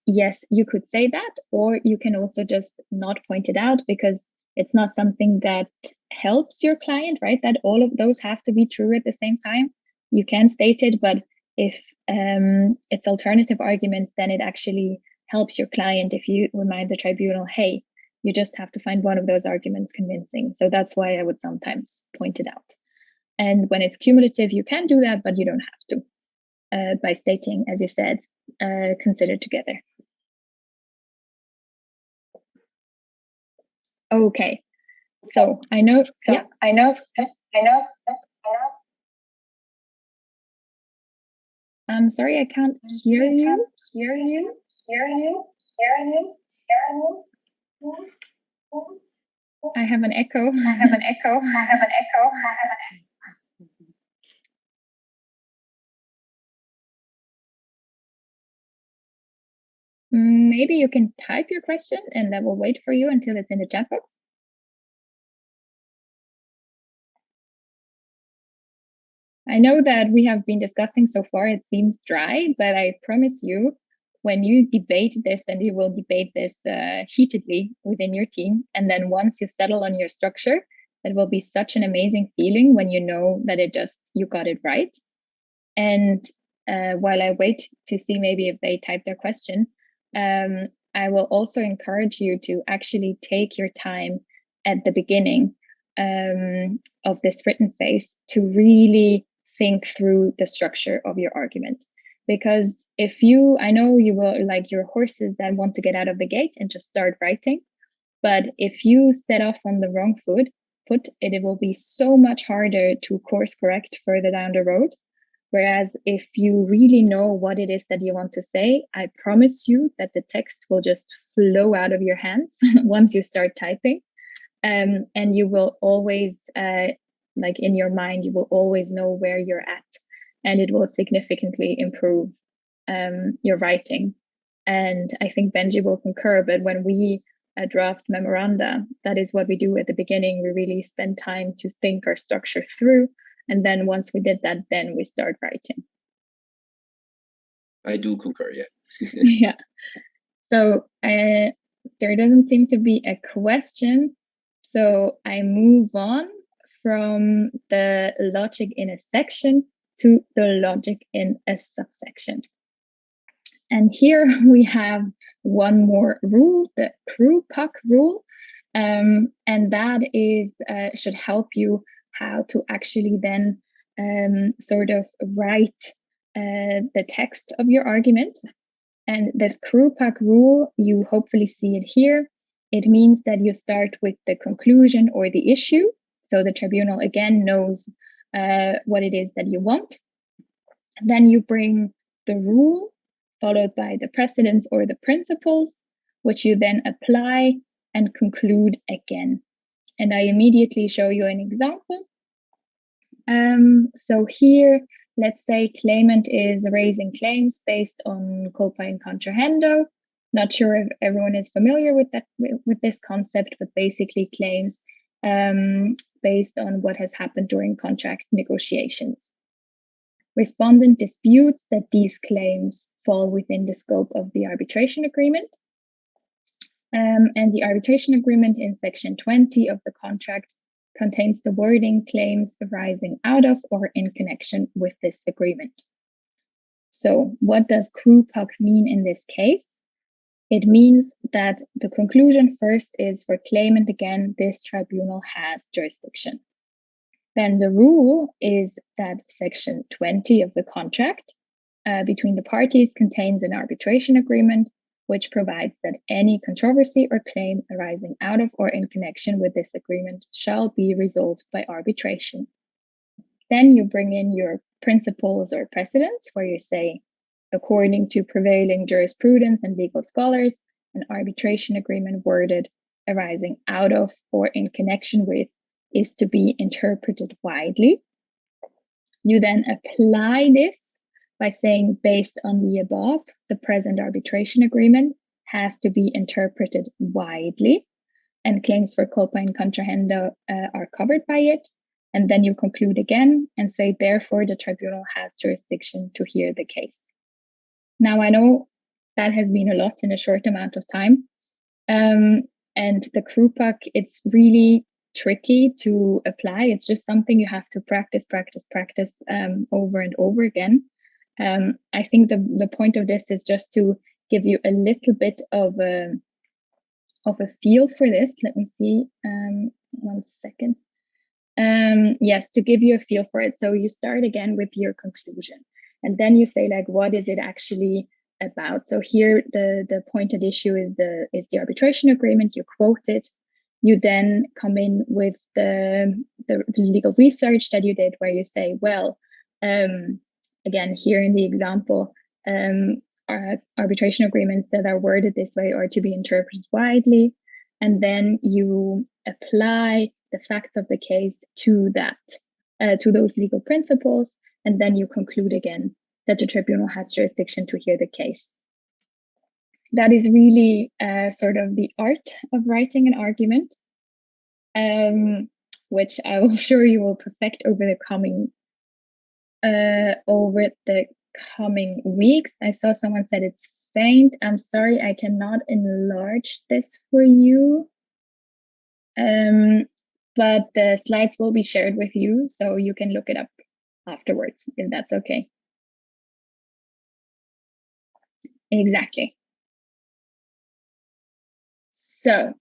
yes, you could say that, or you can also just not point it out because it's not something that helps your client, right? That all of those have to be true at the same time. You can state it, but if it's alternative arguments, then it actually helps your client if you remind the tribunal, hey, you just have to find one of those arguments convincing. So that's why I would sometimes point it out. And when it's cumulative, you can do that, but you don't have to by stating, as you said, consider together. Okay, so I know. I'm sorry, I can't hear you. I have an echo. Maybe you can type your question and that will wait for you until it's in the chat box. I know that we have been discussing so far, it seems dry, but I promise you, when you debate this, and you will debate this heatedly within your team, and then once you settle on your structure, it will be such an amazing feeling when you know that you got it right. And while I wait to see maybe if they type their question, I will also encourage you to actually take your time at the beginning of this written phase to really think through the structure of your argument. Because I know you will like your horses that want to get out of the gate and just start writing, but if you set off on the wrong foot, it will be so much harder to course correct further down the road. Whereas if you really know what it is that you want to say, I promise you that the text will just flow out of your hands once you start typing. And you will always, like in your mind, you will always know where you're at, and it will significantly improve your writing. And I think Benji will concur, but when we draft memoranda, that is what we do at the beginning. We really spend time to think our structure through. And then once we did that, then we start writing. I do concur, yeah. Yeah. So there doesn't seem to be a question. So I move on from the logic in a section to the logic in a subsection. And here we have one more rule, the crew puck rule. And that is should help you how to actually then sort of write the text of your argument. And this Krupak rule, you hopefully see it here. It means that you start with the conclusion or the issue. So the tribunal again knows what it is that you want. Then you bring the rule followed by the precedents or the principles, which you then apply and conclude again. And I immediately show you an example. So here, let's say claimant is raising claims based on culpa in contrahendo. Not sure if everyone is familiar with that, with this concept, but basically claims based on what has happened during contract negotiations. Respondent disputes that these claims fall within the scope of the arbitration agreement. And the arbitration agreement in section 20 of the contract contains the wording claims arising out of or in connection with this agreement. So what does Krupak mean in this case? It means that the conclusion first is for claimant again, this tribunal has jurisdiction. Then the rule is that section 20 of the contract between the parties contains an arbitration agreement which provides that any controversy or claim arising out of or in connection with this agreement shall be resolved by arbitration. Then you bring in your principles or precedents where you say, according to prevailing jurisprudence and legal scholars, an arbitration agreement worded arising out of or in connection with is to be interpreted widely. You then apply this by saying, based on the above, the present arbitration agreement has to be interpreted widely, and claims for culpa in contrahendo are covered by it. And then you conclude again and say, therefore, the tribunal has jurisdiction to hear the case. Now, I know that has been a lot in a short amount of time. And the Krupak, it's really tricky to apply. It's just something you have to practice over and over again. I think the point of this is just to give you a little bit of a feel for this. Let me see, 1 second. Yes, to give you a feel for it. So you start again with your conclusion, and then you say, like, what is it actually about? So here the pointed issue is the arbitration agreement. You quote it. You then come in with the legal research that you did, where you say, well, again, here in the example, arbitration agreements that are worded this way are to be interpreted widely. And then you apply the facts of the case to that, to those legal principles. And then you conclude again that the tribunal has jurisdiction to hear the case. That is really sort of the art of writing an argument, which I'm sure you will perfect over the coming weeks. I saw someone said it's faint. I'm sorry, I cannot enlarge this for you. But the slides will be shared with you, so you can look it up afterwards, if that's okay. Exactly. So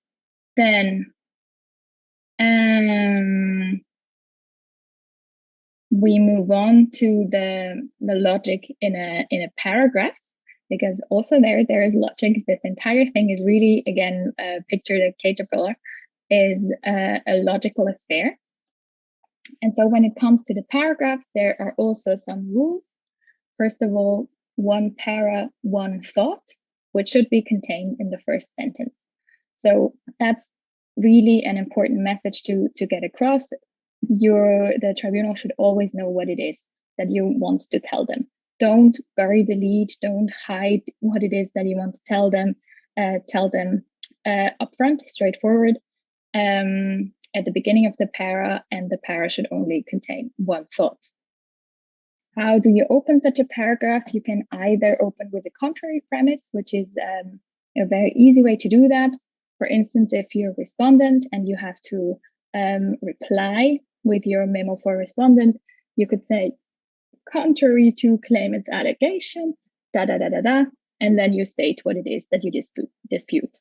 then we move on to the logic in a paragraph, because also there is logic. This entire thing is really, again, picture the caterpillar is a logical affair. And so when it comes to the paragraphs, there are also some rules. First of all, one para, one thought, which should be contained in the first sentence. So that's really an important message to get across. The tribunal should always know what it is that you want to tell them. Don't bury the lead, don't hide what it is that you want to tell them. Tell them upfront, straightforward, at the beginning of the para, and the para should only contain one thought. How do you open such a paragraph? You can either open with a contrary premise, which is a very easy way to do that. For instance, if you're a respondent and you have to reply with your memo for respondent, you could say, contrary to claimant's allegation, and then you state what it is that you dispute.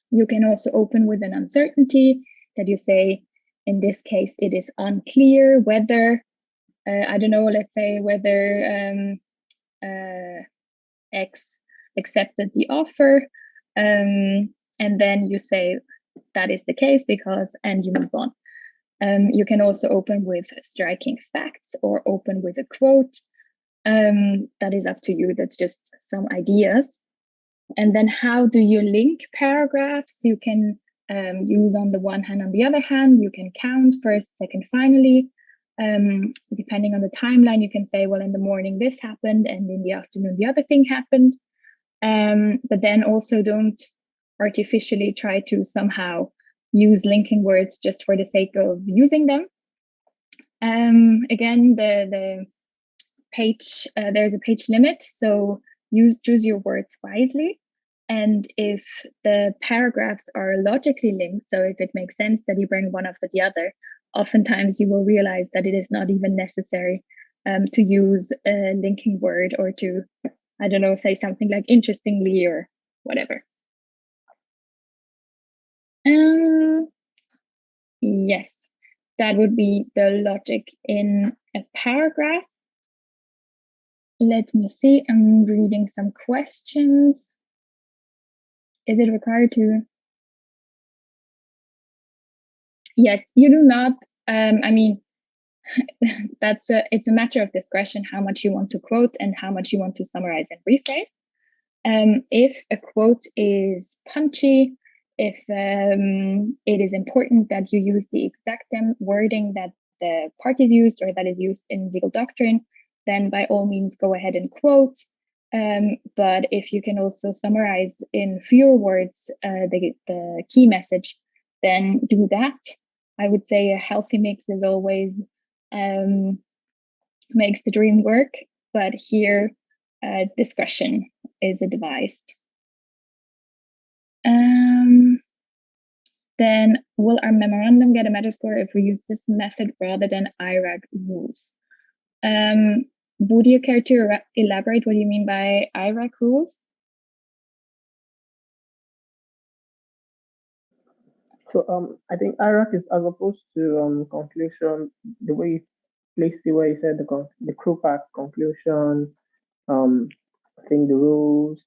You can also open with an uncertainty that you say, in this case, it is unclear whether, I don't know, let's say whether X accepted the offer, and then you say that is the case because, and you move on. You can also open with striking facts or open with a quote. That is up to you. That's just some ideas. And then how do you link paragraphs? You can use on the one hand, on the other hand, you can count first, second, finally. Depending on the timeline, you can say, well, in the morning this happened, and in the afternoon the other thing happened. But then also don't artificially try to somehow use linking words just for the sake of using them. Again, the page, there's a page limit, so choose your words wisely. And if the paragraphs are logically linked, so if it makes sense that you bring one after the other, oftentimes you will realize that it is not even necessary to use a linking word or to, I don't know, say something like interestingly or whatever. Yes, that would be the logic in a paragraph. Let me see, I'm reading some questions. Is it required to? Yes, you do not. I mean, it's a matter of discretion how much you want to quote and how much you want to summarize and rephrase. If a quote is punchy, if it is important that you use the exact wording that the parties used or that is used in legal doctrine, then by all means go ahead and quote. But if you can also summarize in fewer words the key message, then do that. I would say a healthy mix is always makes the dream work, but here discretion is advised. Then will our memorandum get a meta score if we use this method rather than IRAC rules? Would you care to elaborate what you mean by IRAC rules? So I think IRAC is, as opposed to conclusion, the way you placed it, where you said the CRUPAC conclusion, I think the rules,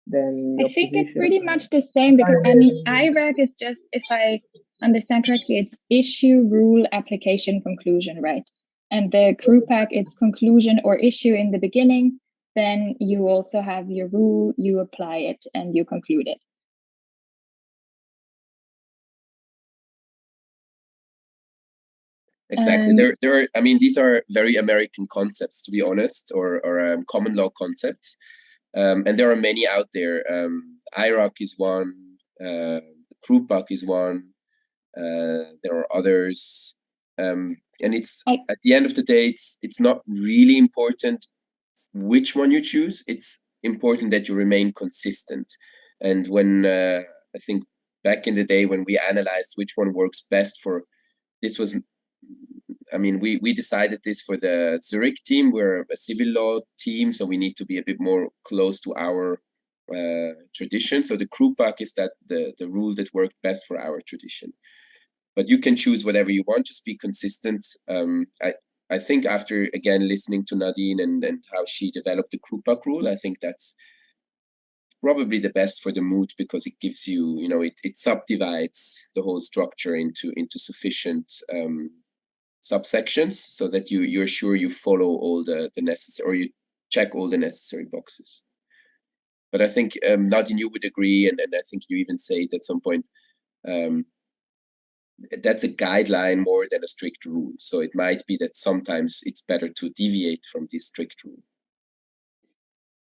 then I think it's pretty much the same, because I mean IRAC is just, if I understand correctly, it's issue, rule, application, conclusion, right? And the CRUPAC, it's conclusion or issue in the beginning, then you also have your rule, you apply it, and you conclude it. Exactly. There are, I mean, these are very American concepts, to be honest, or common law concepts. And there are many out there. IRAC is one, CRUPAC is one, there are others. And it's, at the end of the day, it's not really important which one you choose. It's important that you remain consistent. And when, I think back in the day when we analyzed which one works best for, this was, I mean, we decided this for the Zurich team. We're a civil law team, so we need to be a bit more close to our tradition. So the CRUPAC is that the rule that worked best for our tradition. But you can choose whatever you want, just be consistent. I think after, again, listening to Nadine and how she developed the CRUPAC rule, I think that's probably the best for the Moot, because it gives you, you know, it subdivides the whole structure into sufficient subsections, so that you're sure you follow all the necessary, or you check all the necessary boxes. But I think Nadine, you would agree, and I think you even say it at some point, that's a guideline more than a strict rule. So it might be that sometimes it's better to deviate from this strict rule.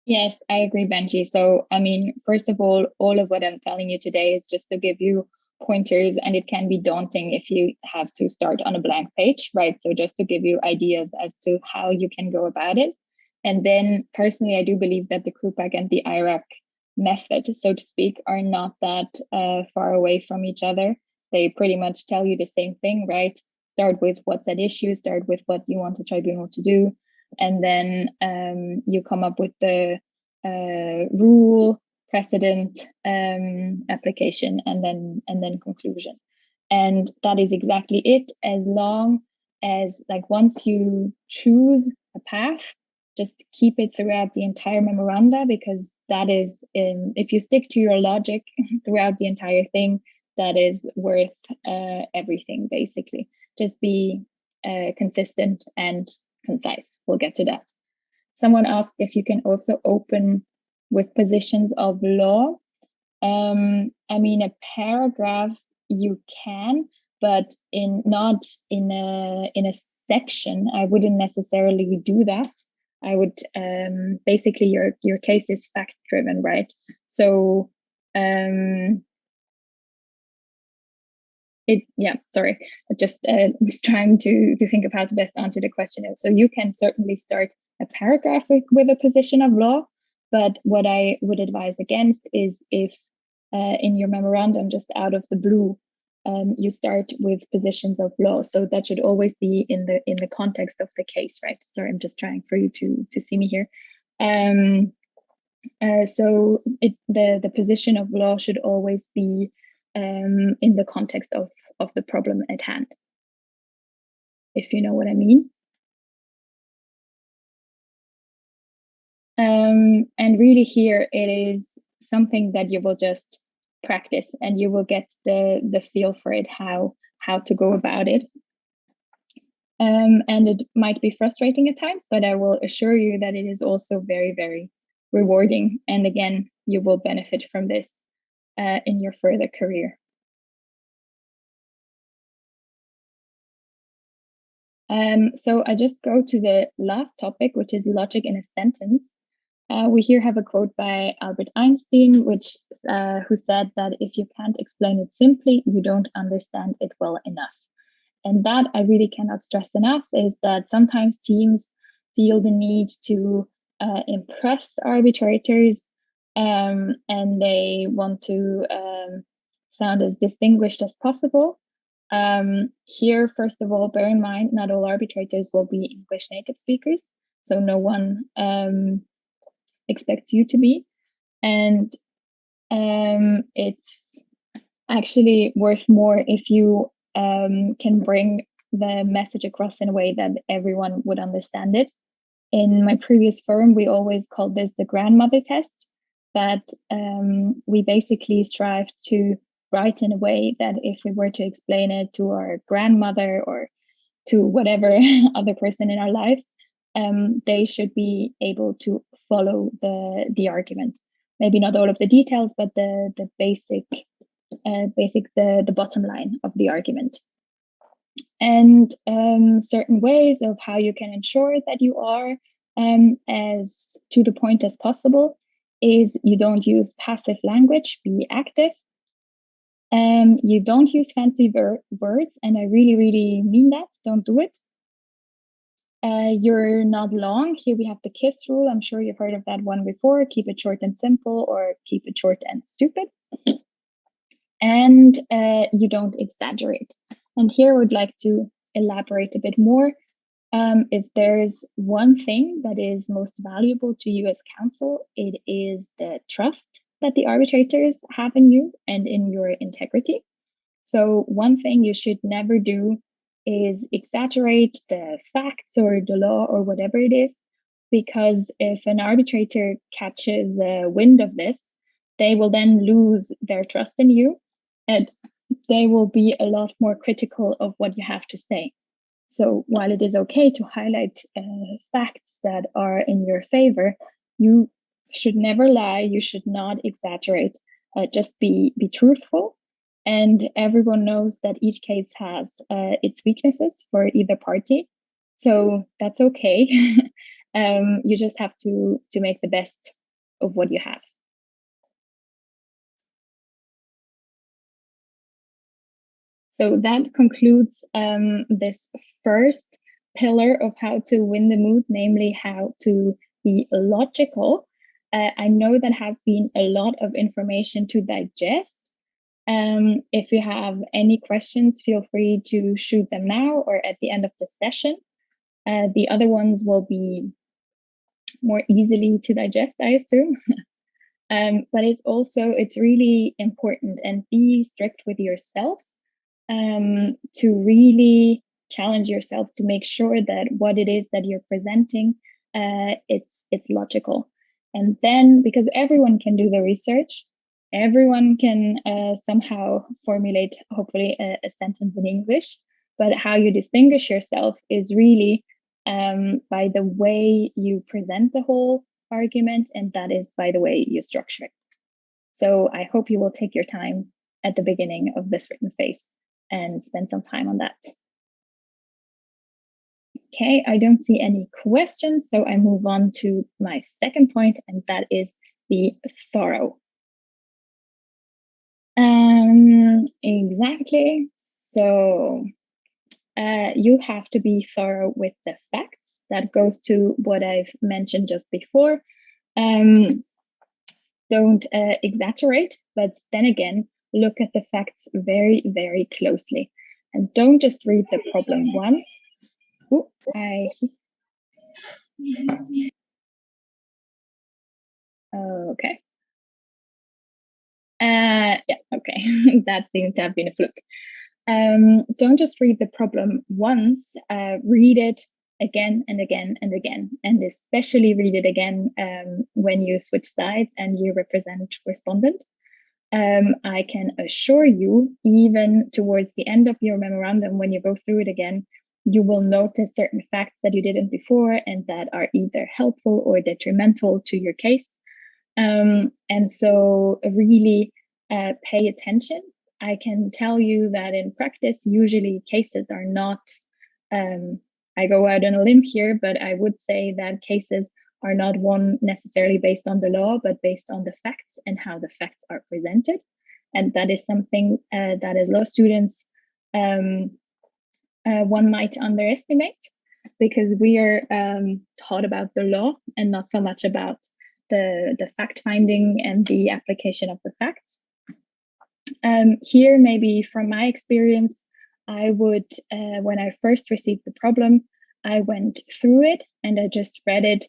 Yes, I agree, Benji. So, I mean, first of all of what I'm telling you today is just to give you pointers, and it can be daunting if you have to start on a blank page, right? So just to give you ideas as to how you can go about it. And then personally, I do believe that the CRUPAC and the IRAC method, so to speak, are not that far away from each other. They pretty much tell you the same thing, right? Start with what's at issue, start with what you want the tribunal to do, and then you come up with the rule, precedent, application, and then conclusion. And that is exactly it. As long as, like, once you choose a path, just keep it throughout the entire memoranda, because that is, if you stick to your logic throughout the entire thing, that is worth everything, basically. Just be consistent and concise. We'll get to that. Someone asked if you can also open with positions of law. I mean, a paragraph you can, but not in a section. I wouldn't necessarily do that. I would basically your case is fact driven, right? So sorry, just was trying to think of how to best answer the question. So you can certainly start a paragraph with a position of law, but what I would advise against is if in your memorandum, just out of the blue, you start with positions of law. So that should always be in the context of the case, right? Sorry, I'm just trying for you to see me here. So the position of law should always be in the context of the problem at hand, if you know what I mean. And really here it is something that you will just practice, and you will get the feel for it, how to go about it. And it might be frustrating at times, but I will assure you that it is also very, very rewarding. And again, you will benefit from this in your further career. So I just go to the last topic, which is logic in a sentence. We here have a quote by Albert Einstein, which who said that if you can't explain it simply, you don't understand it well enough. And that I really cannot stress enough, is that sometimes teams feel the need to impress arbitrators, and they want to sound as distinguished as possible. Here, first of all, bear in mind, not all arbitrators will be English native speakers, so no one expects you to be. And it's actually worth more if you can bring the message across in a way that everyone would understand it. In my previous firm, we always called this the grandmother test, that we basically strive to write in a way that if we were to explain it to our grandmother or to whatever other person in our lives, they should be able to follow the argument. Maybe not all of the details, but the basic the bottom line of the argument. And certain ways of how you can ensure that you are as to the point as possible is you don't use passive language, be active. You don't use fancy words, and I really, really mean that. Don't do it. You're not long. Here we have the KISS rule. I'm sure you've heard of that one before. Keep it short and simple, or keep it short and stupid. And you don't exaggerate. And here I would like to elaborate a bit more. If there's one thing that is most valuable to you as counsel, it is the trust that the arbitrators have in you and in your integrity. So one thing you should never do is exaggerate the facts or the law or whatever it is, because if an arbitrator catches wind of this, they will then lose their trust in you, and they will be a lot more critical of what you have to say. So while it is okay to highlight facts that are in your favor, you should never lie. You should not exaggerate. Just be truthful. And everyone knows that each case has its weaknesses for either party. So that's okay. You just have to make the best of what you have. So that concludes this first pillar of how to win the moot, namely how to be logical. I know that has been a lot of information to digest. If you have any questions, feel free to shoot them now or at the end of the session. The other ones will be more easily to digest, I assume. But it's really important, and be strict with yourselves. To really challenge yourself to make sure that what it is that you're presenting it's logical. And then, because everyone can do the research, everyone can somehow formulate, hopefully, a sentence in English. But how you distinguish yourself is really by the way you present the whole argument, and that is by the way you structure it. So I hope you will take your time at the beginning of this written phase and spend some time on that. Okay, I don't see any questions, so I move on to my second point, and that is be thorough. Exactly. So you have to be thorough with the facts. That goes to what I've mentioned just before. Don't exaggerate, but then again, look at the facts very, very closely. And don't just read the problem once. Ooh, okay. Yeah, okay. That seems to have been a fluke. Don't just read the problem once, read it again and again and again, and especially read it again when you switch sides and you represent respondent. I can assure you, even towards the end of your memorandum, when you go through it again, you will notice certain facts that you didn't before and that are either helpful or detrimental to your case. And so really pay attention. I can tell you that in practice, usually cases are not, I go out on a limb here, but I would say that cases are not won necessarily based on the law, but based on the facts and how the facts are presented. And that is something that as law students, one might underestimate, because we are taught about the law and not so much about the fact finding and the application of the facts. Here, maybe from my experience, I would, when I first received the problem, I went through it and I just read it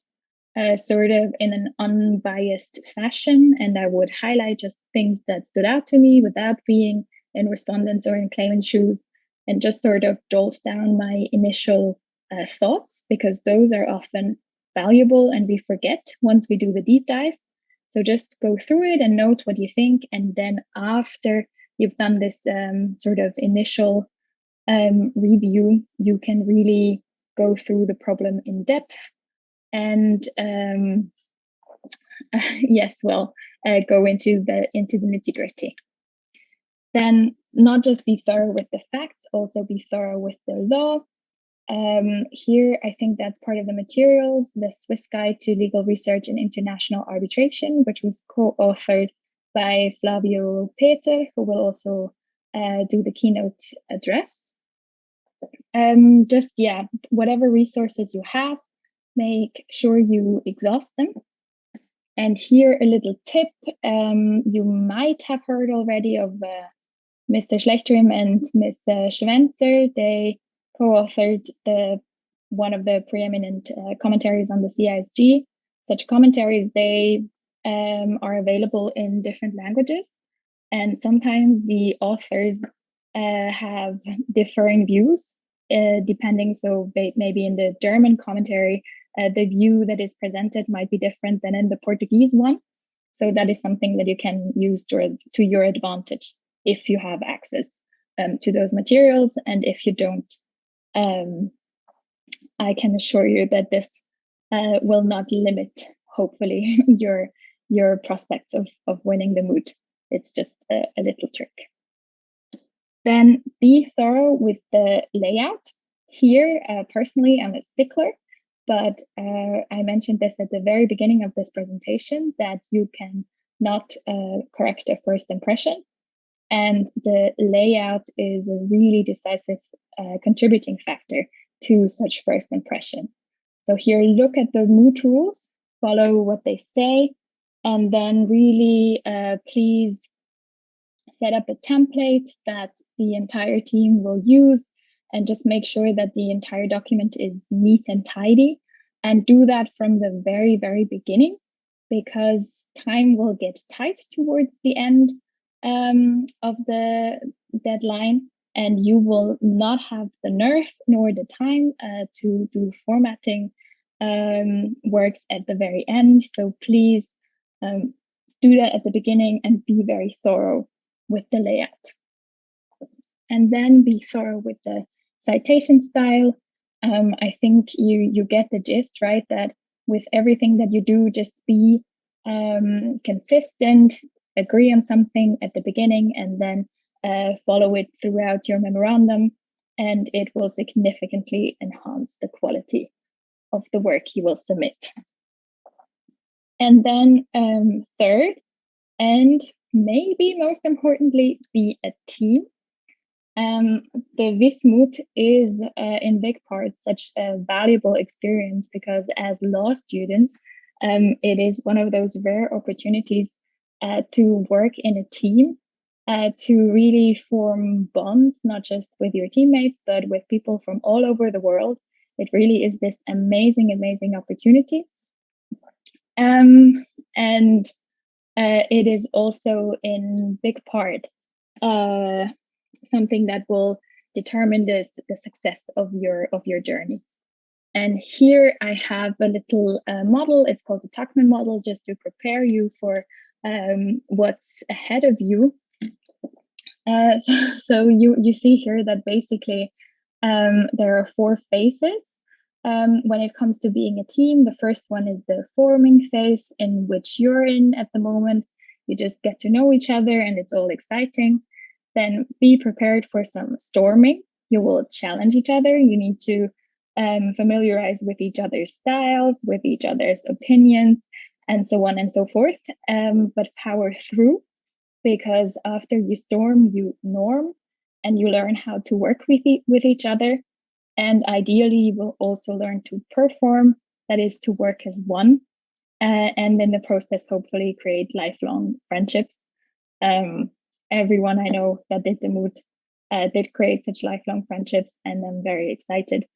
sort of in an unbiased fashion, and I would highlight just things that stood out to me without being in respondents or in claimant's shoes, and just sort of jolt down my initial thoughts, because those are often valuable and we forget once we do the deep dive. So just go through it and note what you think, and then after you've done this sort of initial review, you can really go through the problem in depth and yes, well, go into the nitty-gritty. Then not just be thorough with the facts, also be thorough with the law. Here, I think that's part of the materials, the Swiss Guide to Legal Research in International Arbitration, which was co-authored by Flavio Peter, who will also do the keynote address. Just, yeah, whatever resources you have, make sure you exhaust them. And here, a little tip, you might have heard already of Mr. Schlechtrim and Ms. Schwenzer. They co-authored one of the preeminent commentaries on the CISG. Such commentaries, they are available in different languages. And sometimes the authors have differing views, depending. So maybe in the German commentary, the view that is presented might be different than in the Portuguese one. So that is something that you can use to your advantage if you have access to those materials. And if you don't, I can assure you that this will not limit, hopefully, your prospects of winning the Moot. It's just a little trick. Then be thorough with the layout. Here, personally, I'm a stickler, but I mentioned this at the very beginning of this presentation, that you can not correct a first impression. And the layout is a really decisive contributing factor to such first impression. So here, look at the Moot rules, follow what they say, and then really please set up a template that the entire team will use, and just make sure that the entire document is neat and tidy, and do that from the very, very beginning, because time will get tight towards the end of the deadline, and you will not have the nerve nor the time to do formatting works at the very end. So please do that at the beginning and be very thorough with the layout. And then be thorough with the citation style. I think you get the gist, right? That with everything that you do, just be consistent, agree on something at the beginning, and then follow it throughout your memorandum, and it will significantly enhance the quality of the work you will submit. And then third, and maybe most importantly, be a team. The Moot is in big part such a valuable experience because as law students, it is one of those rare opportunities to work in a team, to really form bonds, not just with your teammates, but with people from all over the world. It really is this amazing, amazing opportunity. And it is also in big part something that will determine the success of your journey. And here I have a little model. It's called the Tuckman model, just to prepare you for what's ahead of you. So you see here that basically there are 4 phases when it comes to being a team. The first one is the forming phase, in which you're in at the moment. You just get to know each other and it's all exciting. Then be prepared for some storming. You will challenge each other. You need to familiarize with each other's styles, with each other's opinions, and so on and so forth. But power through, because after you storm, you norm, and you learn how to work with each other. And ideally, you will also learn to perform, that is, to work as one, and in the process, hopefully create lifelong friendships. Everyone I know that did the Moot did create such lifelong friendships, and I'm very excited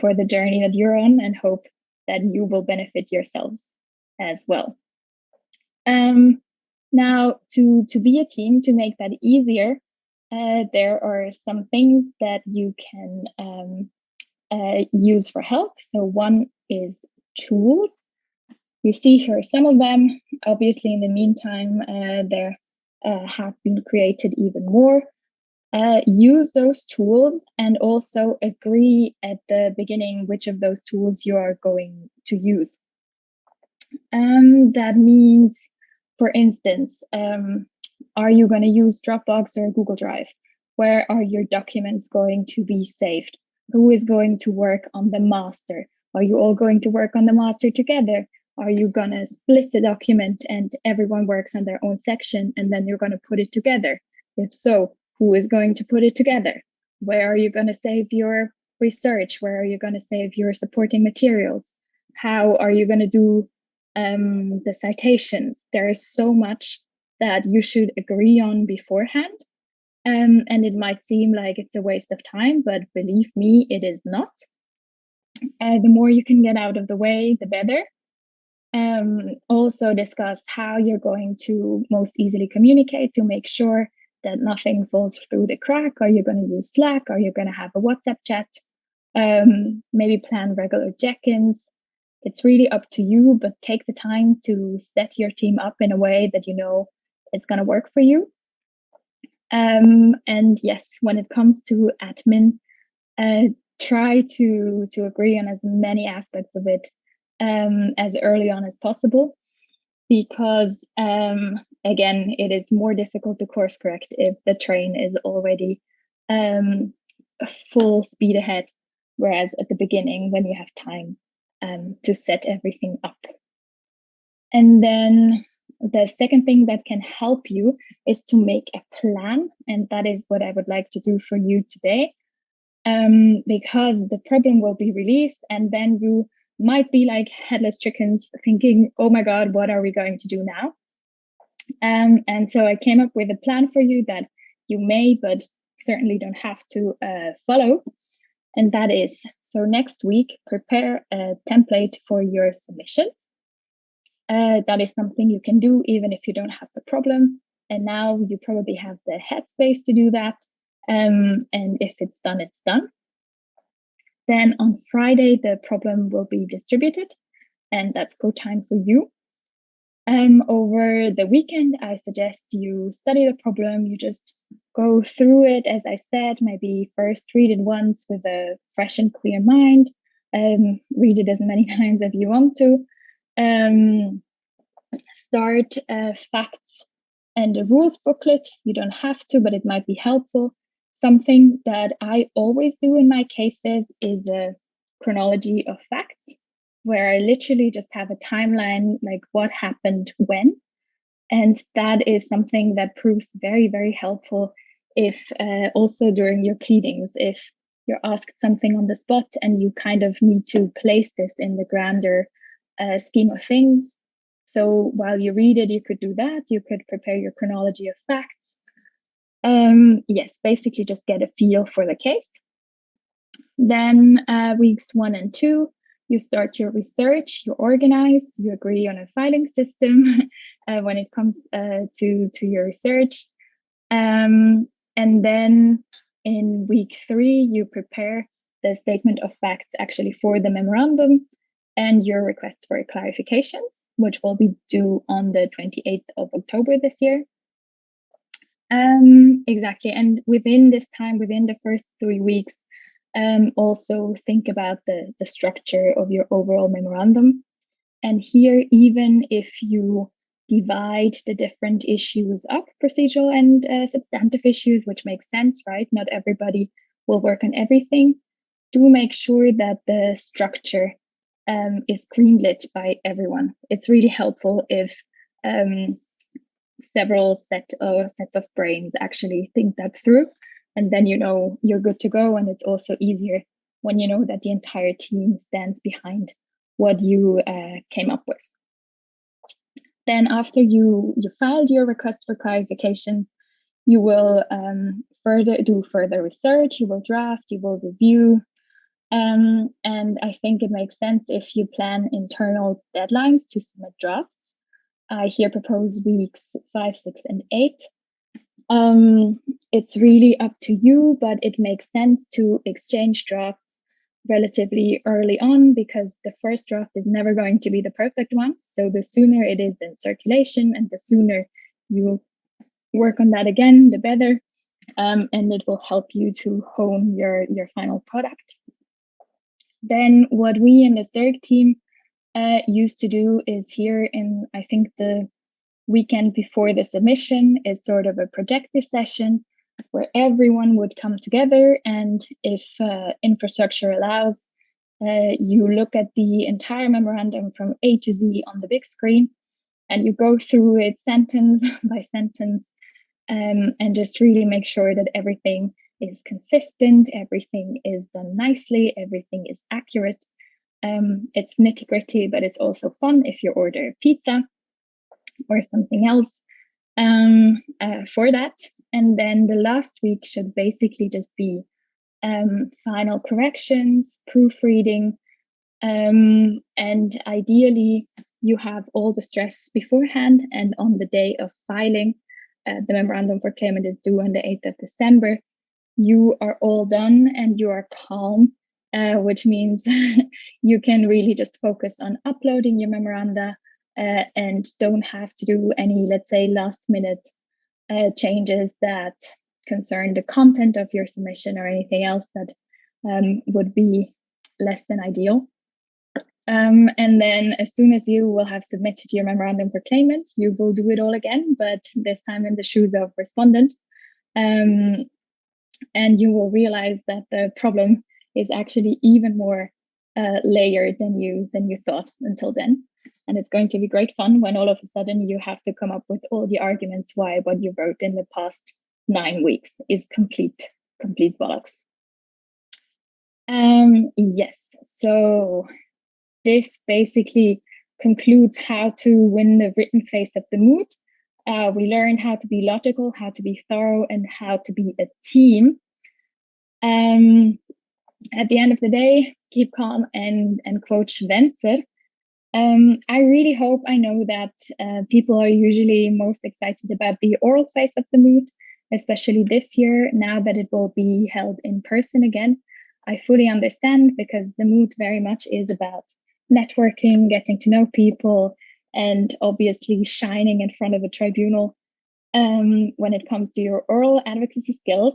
for the journey that you're on, and hope that you will benefit yourselves as well. Now, to be a team, to make that easier, there are some things that you can use for help. So one is tools. You see here some of them. Obviously, in the meantime, there have been created even more. Use those tools, and also agree at the beginning which of those tools you are going to use. That means, for instance, are you going to use Dropbox or Google Drive? Where are your documents going to be saved? Who is going to work on the master? Are you all going to work on the master together? Are you going to split the document and everyone works on their own section and then you're going to put it together? If so, who is going to put it together? Where are you going to save your research? Where are you going to save your supporting materials? How are you going to do the citations? There is so much that you should agree on beforehand. And it might seem like it's a waste of time, but believe me, it is not. The more you can get out of the way, the better. Also discuss how you're going to most easily communicate to make sure that nothing falls through the crack. Are you going to use Slack? Are you going to have a WhatsApp chat? Maybe plan regular check-ins. It's really up to you, but take the time to set your team up in a way that you know it's going to work for you. And yes, when it comes to admin, try to agree on as many aspects of it as early on as possible, because again, it is more difficult to course correct if the train is already full speed ahead, whereas at the beginning, when you have time to set everything up. And then the second thing that can help you is to make a plan, and that is what I would like to do for you today, because the problem will be released and then you might be like headless chickens thinking, oh my God, what are we going to do now? And so I came up with a plan for you that you may, but certainly don't have to follow. And that is, so next week, prepare a template for your submissions. That is something you can do even if you don't have the problem. And now you probably have the headspace to do that. And if it's done, it's done. Then on Friday, the problem will be distributed, and that's go time for you. Over the weekend, I suggest you study the problem. You just go through it, as I said, maybe first read it once with a fresh and clear mind. Read it as many times as you want to. Start facts and a rules booklet. You don't have to, but it might be helpful. Something that I always do in my cases is a chronology of facts, where I literally just have a timeline, like what happened when. And that is something that proves very, very helpful if also during your pleadings, if you're asked something on the spot and you kind of need to place this in the grander scheme of things. So while you read it, you could do that. You could prepare your chronology of facts. Yes, basically just get a feel for the case. Then weeks 1 and 2, you start your research, you organize, you agree on a filing system when it comes to your research. And then in week 3, you prepare the statement of facts actually for the memorandum and your request for clarifications, which will be due on the 28th of October this year. Exactly. And within this time, within the first 3 weeks, also think about the structure of your overall memorandum. And here, even if you divide the different issues up, procedural and substantive issues, which makes sense, right? Not everybody will work on everything. Do make sure that the structure is greenlit by everyone. It's really helpful if several sets of brains actually think that through, and then you know you're good to go. And it's also easier when you know that the entire team stands behind what you came up with. Then after you filed your request for clarifications, you will do further research, you will draft, you will review. And I think it makes sense if you plan internal deadlines to submit drafts. I here propose weeks 5, 6, and 8. It's really up to you, but it makes sense to exchange drafts relatively early on, because the first draft is never going to be the perfect one. So the sooner it is in circulation and the sooner you work on that again, the better. And it will help you to hone your final product. Then what we in the CERG team used to do is here in, I think, the weekend before the submission is sort of a projector session where everyone would come together, and if infrastructure allows, you look at the entire memorandum from A to Z on the big screen, and you go through it sentence by sentence, and just really make sure that everything is consistent, everything is done nicely, everything is accurate. It's nitty-gritty, but it's also fun if you order pizza or something else for that. And then the last week should basically just be final corrections, proofreading, and ideally you have all the stress beforehand, and on the day of filing, the memorandum for claimant is due on the 8th of December. You are all done and you are calm, which means you can really just focus on uploading your memoranda and don't have to do any, let's say, last minute changes that concern the content of your submission or anything else that would be less than ideal. And then as soon as you will have submitted your memorandum for claimant, you will do it all again, but this time in the shoes of respondent. And you will realize that the problem is actually even more layered than you thought until then. And it's going to be great fun when all of a sudden you have to come up with all the arguments why what you wrote in the past 9 weeks is complete bollocks. Yes, so this basically concludes how to win the written phase of the Moot. We learned how to be logical, how to be thorough, and how to be a team. At the end of the day, keep calm and quote Schwenzer. I really hope, I know that people are usually most excited about the oral phase of the Moot, especially this year, now that it will be held in person again. I fully understand, because the Moot very much is about networking, getting to know people, and obviously shining in front of a tribunal when it comes to your oral advocacy skills.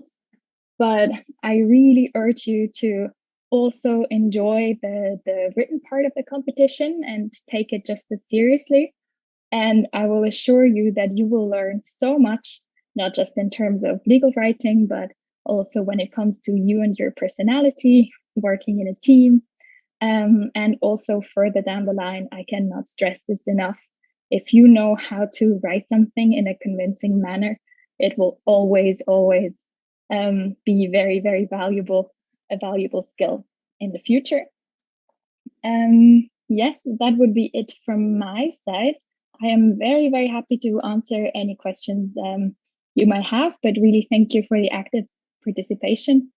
But I really urge you to also enjoy the written part of the competition and take it just as seriously. And I will assure you that you will learn so much, not just in terms of legal writing, but also when it comes to you and your personality, working in a team. And also further down the line, I cannot stress this enough. If you know how to write something in a convincing manner, it will always, always be very, very valuable, a valuable skill in the future. Yes, that would be it from my side. I am very, very happy to answer any questions you might have, but really thank you for the active participation.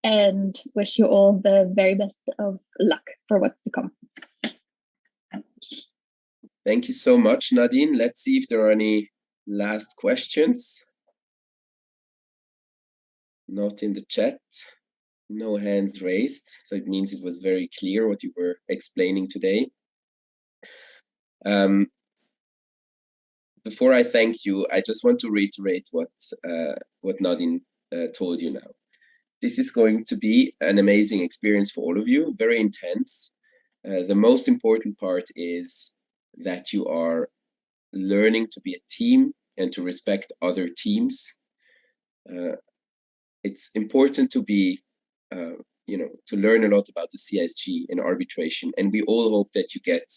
And wish you all the very best of luck for what's to come. Thank you so much, Nadine. Let's see if there are any last questions. Not in the chat. No hands raised. So it means it was very clear what you were explaining today. Before I thank you, I just want to reiterate what Nadine told you now. This is going to be an amazing experience for all of you, very intense. The most important part is that you are learning to be a team and to respect other teams. It's important to be, to learn a lot about the CISG and arbitration. And we all hope that you get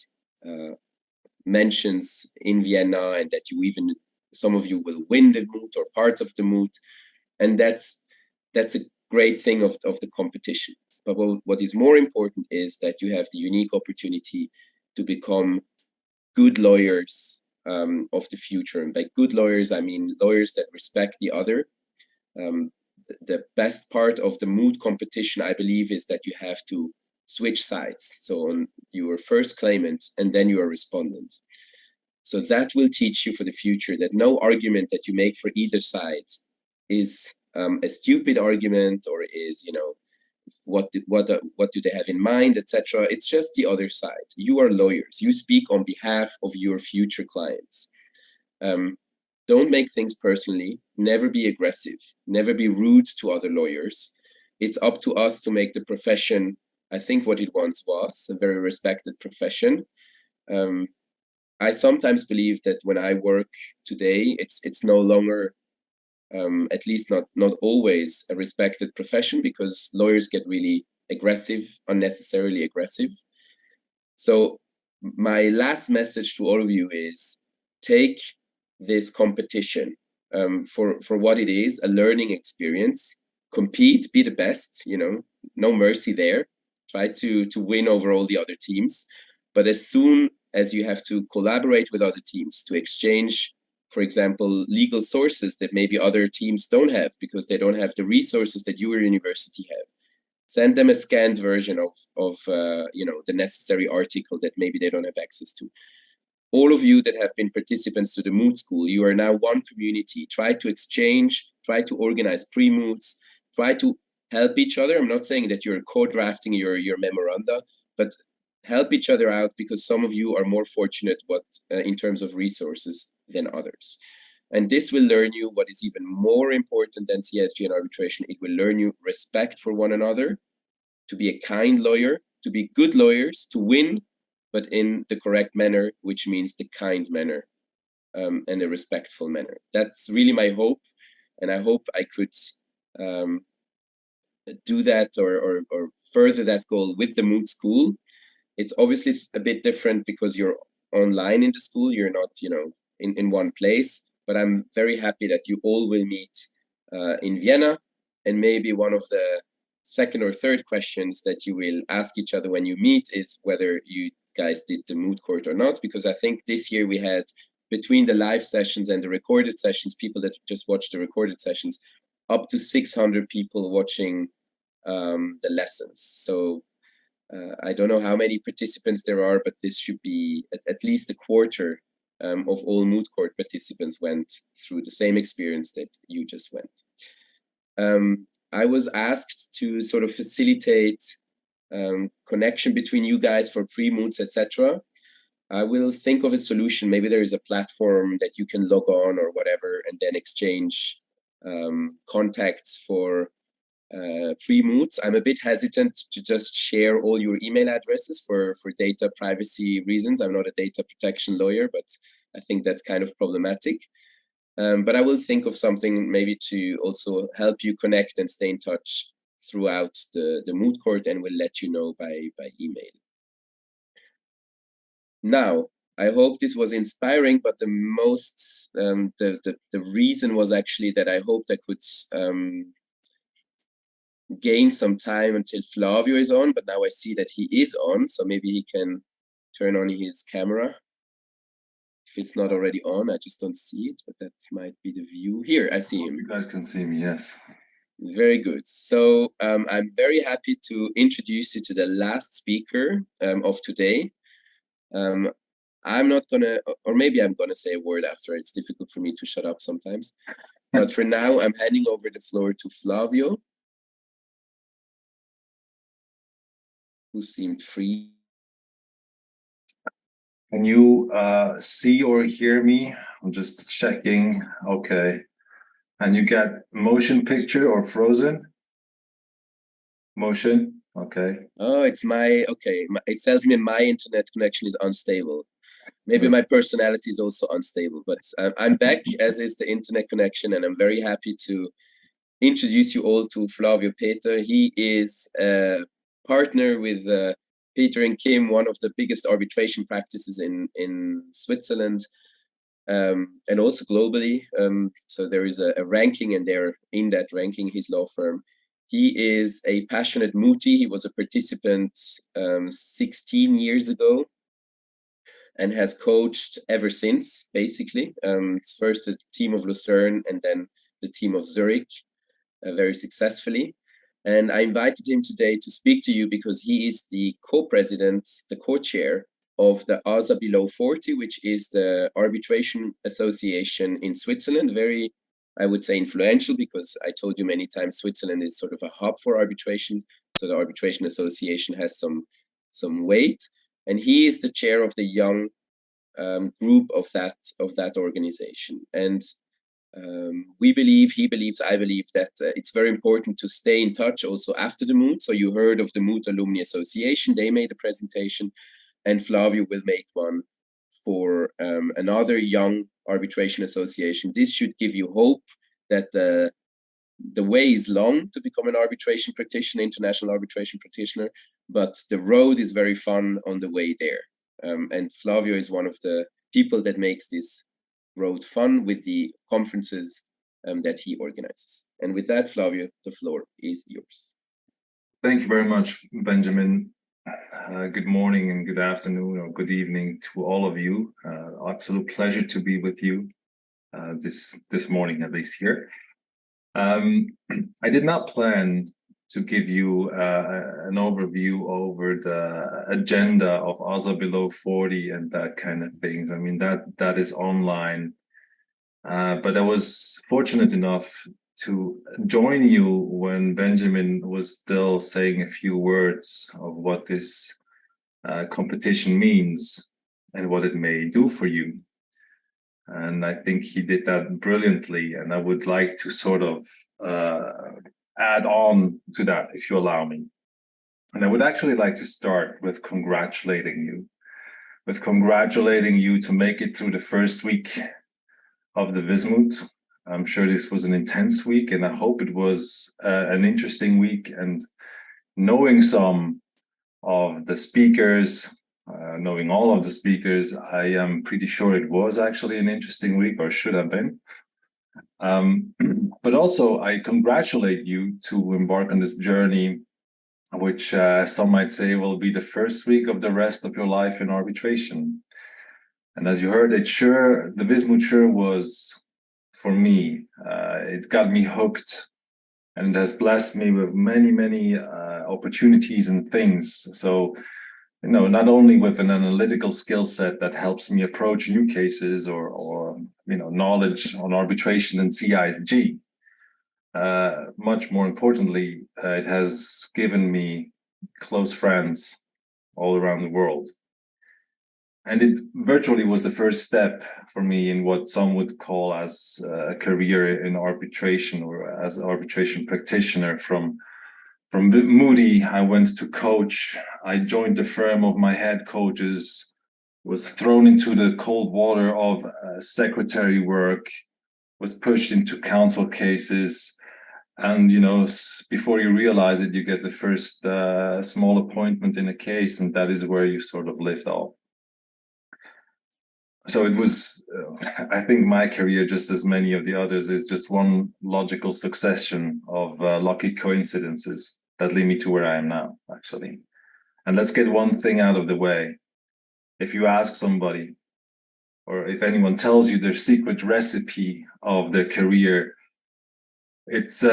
mentions in Vienna, and that you even, some of you will win the Moot or parts of the Moot. And that's a great thing of the competition. But what is more important is that you have the unique opportunity to become good lawyers of the future. And by good lawyers, I mean lawyers that respect the other. The best part of the Moot competition, I believe, is that you have to switch sides. So you are first claimant and then you are respondent. So that will teach you for the future that no argument that you make for either side is a stupid argument, or is, what do they have in mind, etc. It's just the other side. You are lawyers. You speak on behalf of your future clients. Don't make things personally. Never be aggressive. Never be rude to other lawyers. It's up to us to make the profession, I think, what it once was, a very respected profession. I sometimes believe that when I work today, it's no longer, at least not always, a respected profession, because lawyers get really aggressive, unnecessarily aggressive. So my last message to all of you is, take this competition for what it is, a learning experience. Compete, be the best, no mercy there. Try to win over all the other teams. But as soon as you have to collaborate with other teams to exchange, for example, legal sources that maybe other teams don't have because they don't have the resources that your university have, send them a scanned version of the necessary article that maybe they don't have access to. All of you that have been participants to the Moot School, you are now one community. Try to exchange, try to organize pre-Moots, try to help each other. I'm not saying that you're co-drafting your memoranda, but help each other out, because some of you are more fortunate in terms of resources than others. And this will learn you what is even more important than CISG and arbitration. It will learn you respect for one another, to be a kind lawyer, to be good lawyers, to win, but in the correct manner, which means the kind manner and a respectful manner. That's really my hope. And I hope I could do that or further that goal with the Moot School. It's obviously a bit different because you're online in the school, you're not, in one place, but I'm very happy that you all will meet in Vienna. And maybe one of the second or third questions that you will ask each other when you meet is whether you guys did the Moot Court or not, because I think this year we had, between the live sessions and the recorded sessions, people that just watched the recorded sessions, up to 600 people watching the lessons. So I don't know how many participants there are, but this should be at least a quarter of all Moot Court participants went through the same experience that you just went. I was asked to sort of facilitate connection between you guys for pre-moots, etc. I will think of a solution. Maybe there is a platform that you can log on or whatever, and then exchange contacts for pre-moots. I'm a bit hesitant to just share all your email addresses for data privacy reasons. I'm not a data protection lawyer, but I think that's kind of problematic. But I will think of something maybe to also help you connect and stay in touch throughout the Moot court, and we'll let you know by email. Now, I hope this was inspiring, but the most, the reason was actually that I hoped I could gain some time until Flavio is on, but now I see that he is on, so maybe he can turn on his camera. If it's not already on, I just don't see it, but that might be the view. Here, I see him. You guys can see me, yes. Very good. So I'm very happy to introduce you to the last speaker of today. I'm not gonna, or maybe I'm gonna say a word after. It's difficult for me to shut up sometimes. But for now, I'm handing over the floor to Flavio, who seemed free. Can you see or hear me? I'm just checking. Okay. And you get motion picture or frozen? Motion? Okay. Oh, it's my, okay. It tells me my internet connection is unstable. Maybe my personality is also unstable, but I'm back, as is the internet connection, and I'm very happy to introduce you all to Flavio Peter. He is a partner with Peter and Kim, one of the biggest arbitration practices in Switzerland, and also globally. So there is a ranking, and they're in that ranking, his law firm. He is a passionate mootie. He was a participant 16 years ago and has coached ever since, basically. First the team of Lucerne and then the team of Zurich, very successfully. And I invited him today to speak to you because he is the co-president, the co-chair of the ASA Below 40, which is the arbitration association in Switzerland. Very, I would say, influential, because I told you many times, Switzerland is sort of a hub for arbitration. So the arbitration association has some weight. And he is the chair of the young group of that organization. And we believe, he believes, I believe that it's very important to stay in touch also after the Moot. So you heard of the Moot Alumni Association. They made a presentation, and Flavio will make one for another young arbitration association. This should give you hope that the way is long to become an arbitration practitioner, international arbitration practitioner, but the road is very fun on the way there. And Flavio is one of the people that makes this road fun with the conferences that he organizes. And with that, Flavio, the floor is yours. Thank you very much, Benjamin. Good morning and good afternoon or good evening to all of you. Absolute pleasure to be with you this morning, at least here. I did not plan to give you an overview over the agenda of ASA Below 40 and that kind of things. I mean, that is online. But I was fortunate enough to join you when Benjamin was still saying a few words of what this competition means and what it may do for you. And I think he did that brilliantly. And I would like to sort of add on to that, if you allow me. And I would actually like to start with congratulating you to make it through the first week of the Vismoot. I'm sure this was an intense week, and I hope it was an interesting week. And knowing some of the speakers, knowing all of the speakers, I am pretty sure it was actually an interesting week, or should have been. But also, I congratulate you to embark on this journey, which some might say will be the first week of the rest of your life in arbitration. And as you heard, the Vismoot sure was, for me, it got me hooked, and it has blessed me with many, many opportunities and things. So, not only with an analytical skill set that helps me approach new cases or knowledge on arbitration and CISG, much more importantly, it has given me close friends all around the world. And it virtually was the first step for me in what some would call as a career in arbitration, or as an arbitration practitioner. From Moody, I went to coach. I joined the firm of my head coaches, was thrown into the cold water of secretary work, was pushed into counsel cases. And, you know, before you realize it, you get the first small appointment in a case, and that is where you sort of lift off. So it was, I think my career, just as many of the others, is just one logical succession of lucky coincidences that lead me to where I am now, actually. And let's get one thing out of the way. If you ask somebody, or if anyone tells you their secret recipe of their career, it's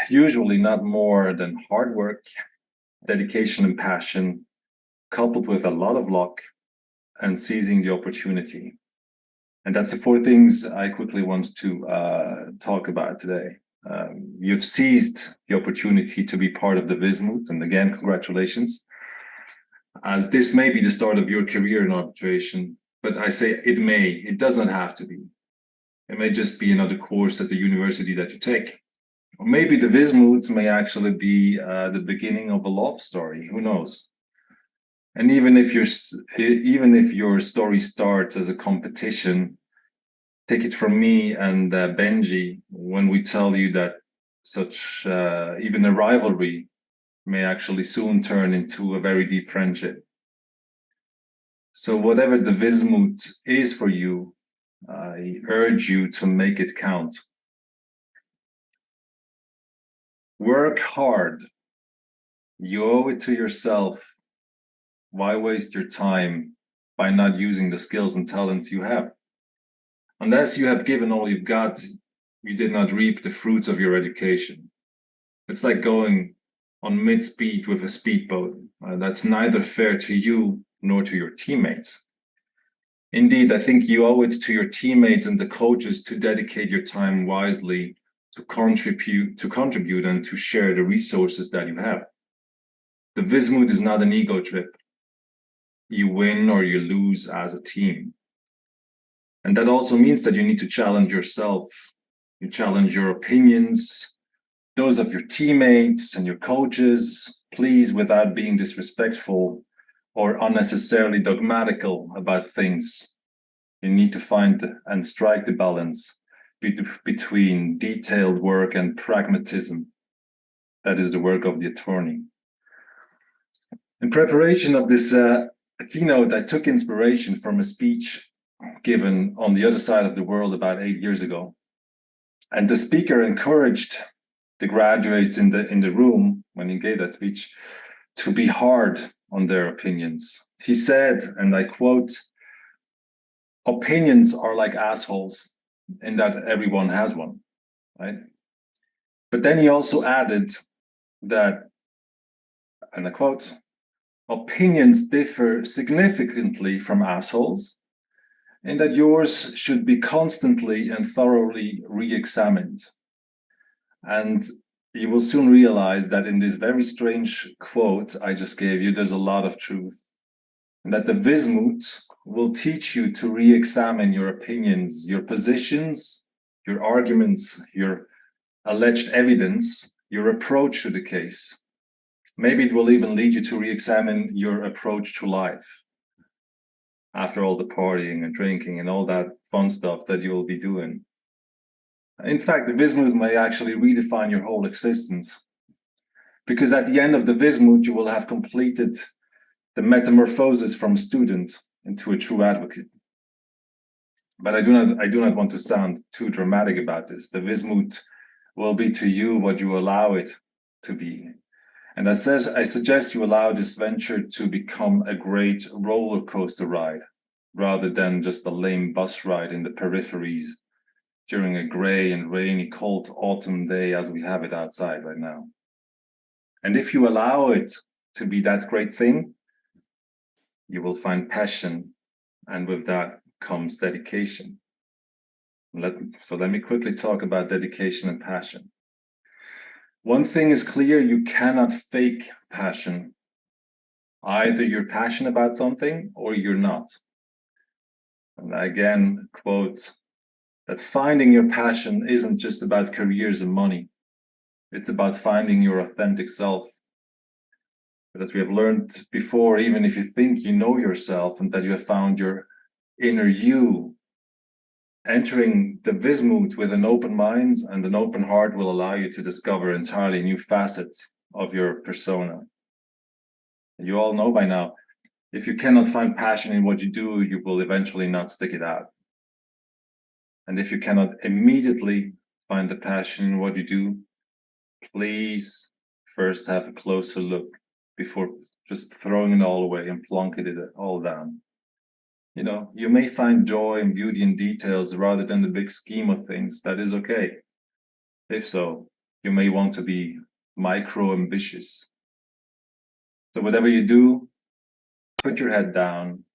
usually not more than hard work, dedication and passion, coupled with a lot of luck and seizing the opportunity. And that's the four things I quickly want to talk about today. You've seized the opportunity to be part of the Moot, and again, congratulations. As this may be the start of your career in arbitration, but I say it doesn't have to be. It may just be another course at the university that you take. Or maybe the Moot may actually be the beginning of a love story, who knows? And even if your story starts as a competition, take it from me and Benji when we tell you that such even a rivalry may actually soon turn into a very deep friendship. So whatever the Moot is for you, I urge you to make it count. Work hard. You owe it to yourself. Why waste your time by not using the skills and talents you have? Unless you have given all you've got, you did not reap the fruits of your education. It's like going on mid-speed with a speedboat. That's neither fair to you nor to your teammates. Indeed, I think you owe it to your teammates and the coaches to dedicate your time wisely, to contribute and to share the resources that you have. The Moot is not an ego trip. You win or you lose as a team. And that also means that you need to challenge yourself. You challenge your opinions, those of your teammates and your coaches, please, without being disrespectful or unnecessarily dogmatical about things. You need to find and strike the balance between detailed work and pragmatism. That is the work of the attorney. In preparation of this keynote, I took inspiration from a speech given on the other side of the world about 8 years ago. And the speaker encouraged the graduates in the room when he gave that speech to be hard on their opinions. He said, and I quote, "Opinions are like assholes in that everyone has one," right? But then he also added that, and I quote, "Opinions differ significantly from assholes, in that yours should be constantly and thoroughly re-examined." And you will soon realize that in this very strange quote I just gave you, there's a lot of truth. And that the Moot will teach you to re-examine your opinions, your positions, your arguments, your alleged evidence, your approach to the case. Maybe it will even lead you to re-examine your approach to life after all the partying and drinking and all that fun stuff that you will be doing. In fact, the Moot may actually redefine your whole existence, because at the end of the Moot, you will have completed the metamorphosis from student into a true advocate. But I do not want to sound too dramatic about this. The Moot will be to you what you allow it to be. And I suggest you allow this venture to become a great roller coaster ride, rather than just a lame bus ride in the peripheries during a gray and rainy, cold autumn day as we have it outside right now. And if you allow it to be that great thing, you will find passion, and with that comes dedication. Let me quickly talk about dedication and passion. One thing is clear, you cannot fake passion. Either you're passionate about something or you're not. And I again quote that finding your passion isn't just about careers and money. It's about finding your authentic self. But as we have learned before, even if you think you know yourself and that you have found your inner you, entering the Vismut with an open mind and an open heart will allow you to discover entirely new facets of your persona. You all know by now, if you cannot find passion in what you do, you will eventually not stick it out. And if you cannot immediately find the passion in what you do, please first have a closer look before just throwing it all away and plunking it all down. You know, you may find joy and beauty in details rather than the big scheme of things. That is okay. If so, you may want to be micro-ambitious. So whatever you do, put your head down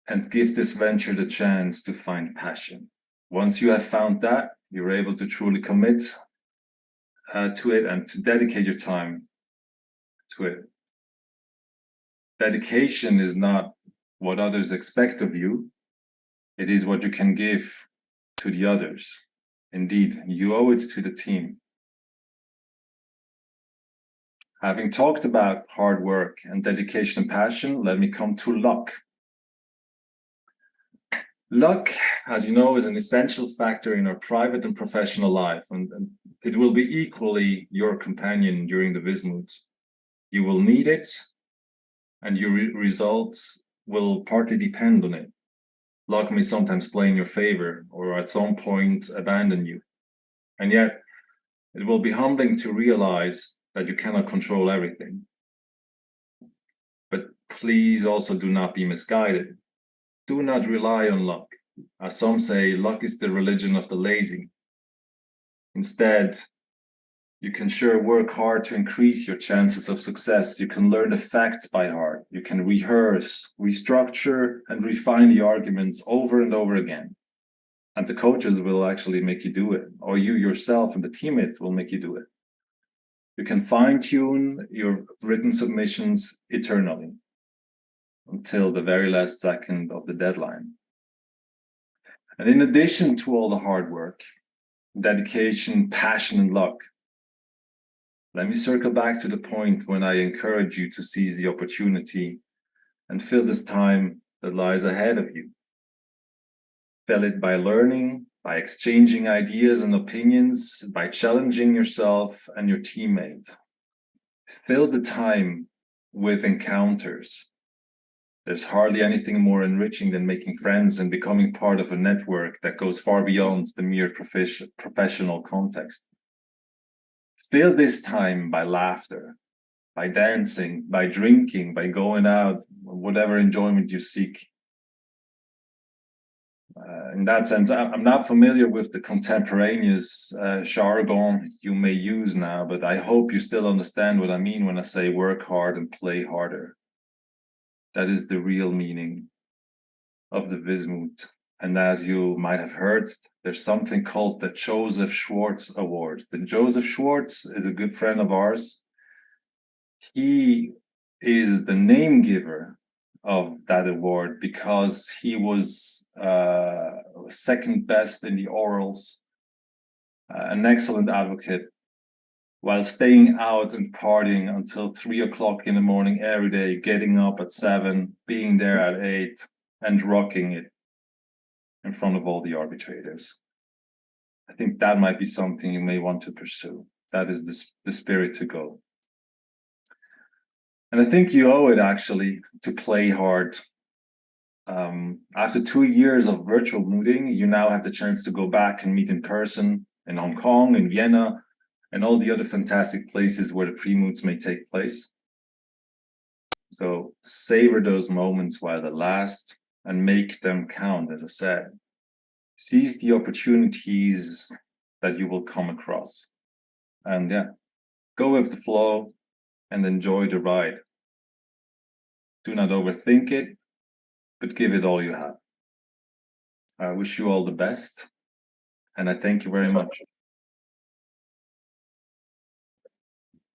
and give this venture the chance to find passion. Once you have found that, you're able to truly commit to it and to dedicate your time to it. Dedication is not what others expect of you. It is what you can give to the others. Indeed, you owe it to the team. Having talked about hard work and dedication and passion, let me come to luck. Luck, as you know, is an essential factor in our private and professional life, and it will be equally your companion during the Vismut. You will need it, and your results will partly depend on it. Luck may sometimes play in your favor, or at some point abandon you. And yet, it will be humbling to realize that you cannot control everything. But please also do not be misguided. Do not rely on luck. As some say, luck is the religion of the lazy. Instead, you can sure work hard to increase your chances of success. You can learn the facts by heart. You can rehearse, restructure, and refine the arguments over and over again. And the coaches will actually make you do it, or you yourself and the teammates will make you do it. You can fine-tune your written submissions eternally until the very last second of the deadline. And in addition to all the hard work, dedication, passion, and luck, let me circle back to the point when I encourage you to seize the opportunity and fill this time that lies ahead of you. Fill it by learning, by exchanging ideas and opinions, by challenging yourself and your teammate. Fill the time with encounters. There's hardly anything more enriching than making friends and becoming part of a network that goes far beyond the mere professional context. Fill this time by laughter, by dancing, by drinking, by going out, whatever enjoyment you seek. In that sense, I'm not familiar with the contemporaneous jargon you may use now, but I hope you still understand what I mean when I say work hard and play harder. That is the real meaning of the Vismut. And as you might have heard, there's something called the Joseph Schwartz Award. The Joseph Schwartz is a good friend of ours. He is the name giver of that award because he was second best in the orals, an excellent advocate, while staying out and partying until 3 o'clock in the morning every day, getting up at 7, being there at 8, and rocking it in front of all the arbitrators. I think that might be something you may want to pursue. That is the spirit to go. And I think you owe it actually to play hard. After 2 years of virtual mooting, you now have the chance to go back and meet in person in Hong Kong, in Vienna, and all the other fantastic places where the pre-moots may take place. So savor those moments while they last and make them count, as I said. Seize the opportunities that you will come across. And yeah, go with the flow and enjoy the ride. Do not overthink it, but give it all you have. I wish you all the best, and I thank you very much.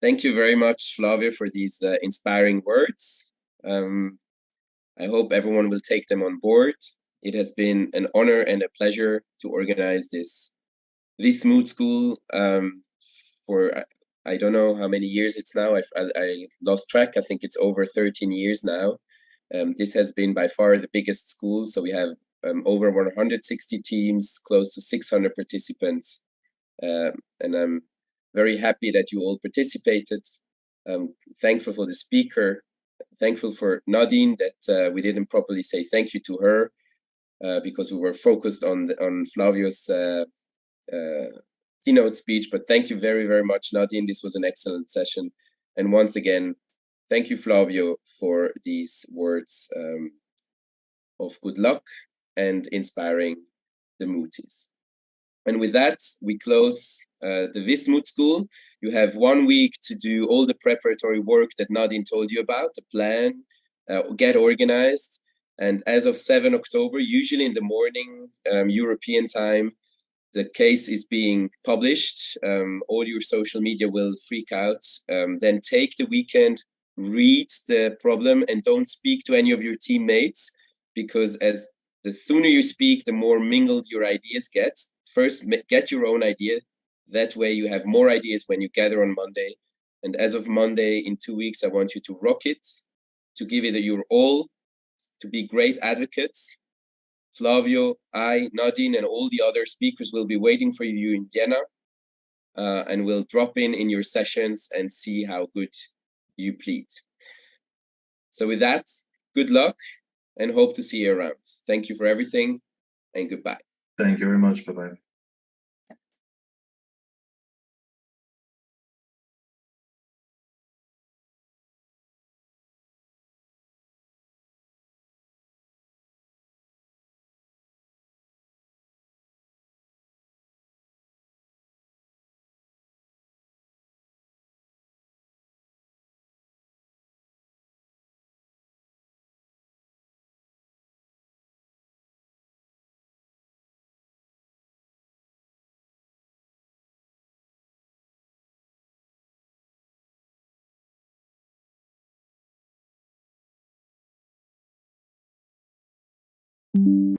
Thank you very much, Flavio, for these inspiring words. I hope everyone will take them on board. It has been an honor and a pleasure to organize this Moot School for I don't know how many years it's now. I lost track. I think it's over 13 years now. This has been by far the biggest school. So we have over 160 teams, close to 600 participants. And I'm very happy that you all participated. Thankful for the speaker, thankful for Nadine that we didn't properly say thank you to her because we were focused on Flavio's keynote speech. But thank you very, very much, Nadine. This was an excellent session. And once again, thank you, Flavio, for these words of good luck and inspiring the Mooties. And with that, we close the Moot School. You have 1 week to do all the preparatory work that Nadine told you about, the plan, get organized. And as of 7 October, usually in the morning, European time, the case is being published. All your social media will freak out. Then take the weekend, read the problem, and don't speak to any of your teammates, because as the sooner you speak, the more mingled your ideas get. First, get your own idea. That way you have more ideas when you gather on Monday. And as of Monday, in 2 weeks, I want you to rock it, to give it your all, to be great advocates. Flavio, I, Nadine, and all the other speakers will be waiting for you in Vienna, and we'll drop in your sessions and see how good you plead. So with that, good luck and hope to see you around. Thank you for everything and goodbye. Thank you very much. Bye-bye.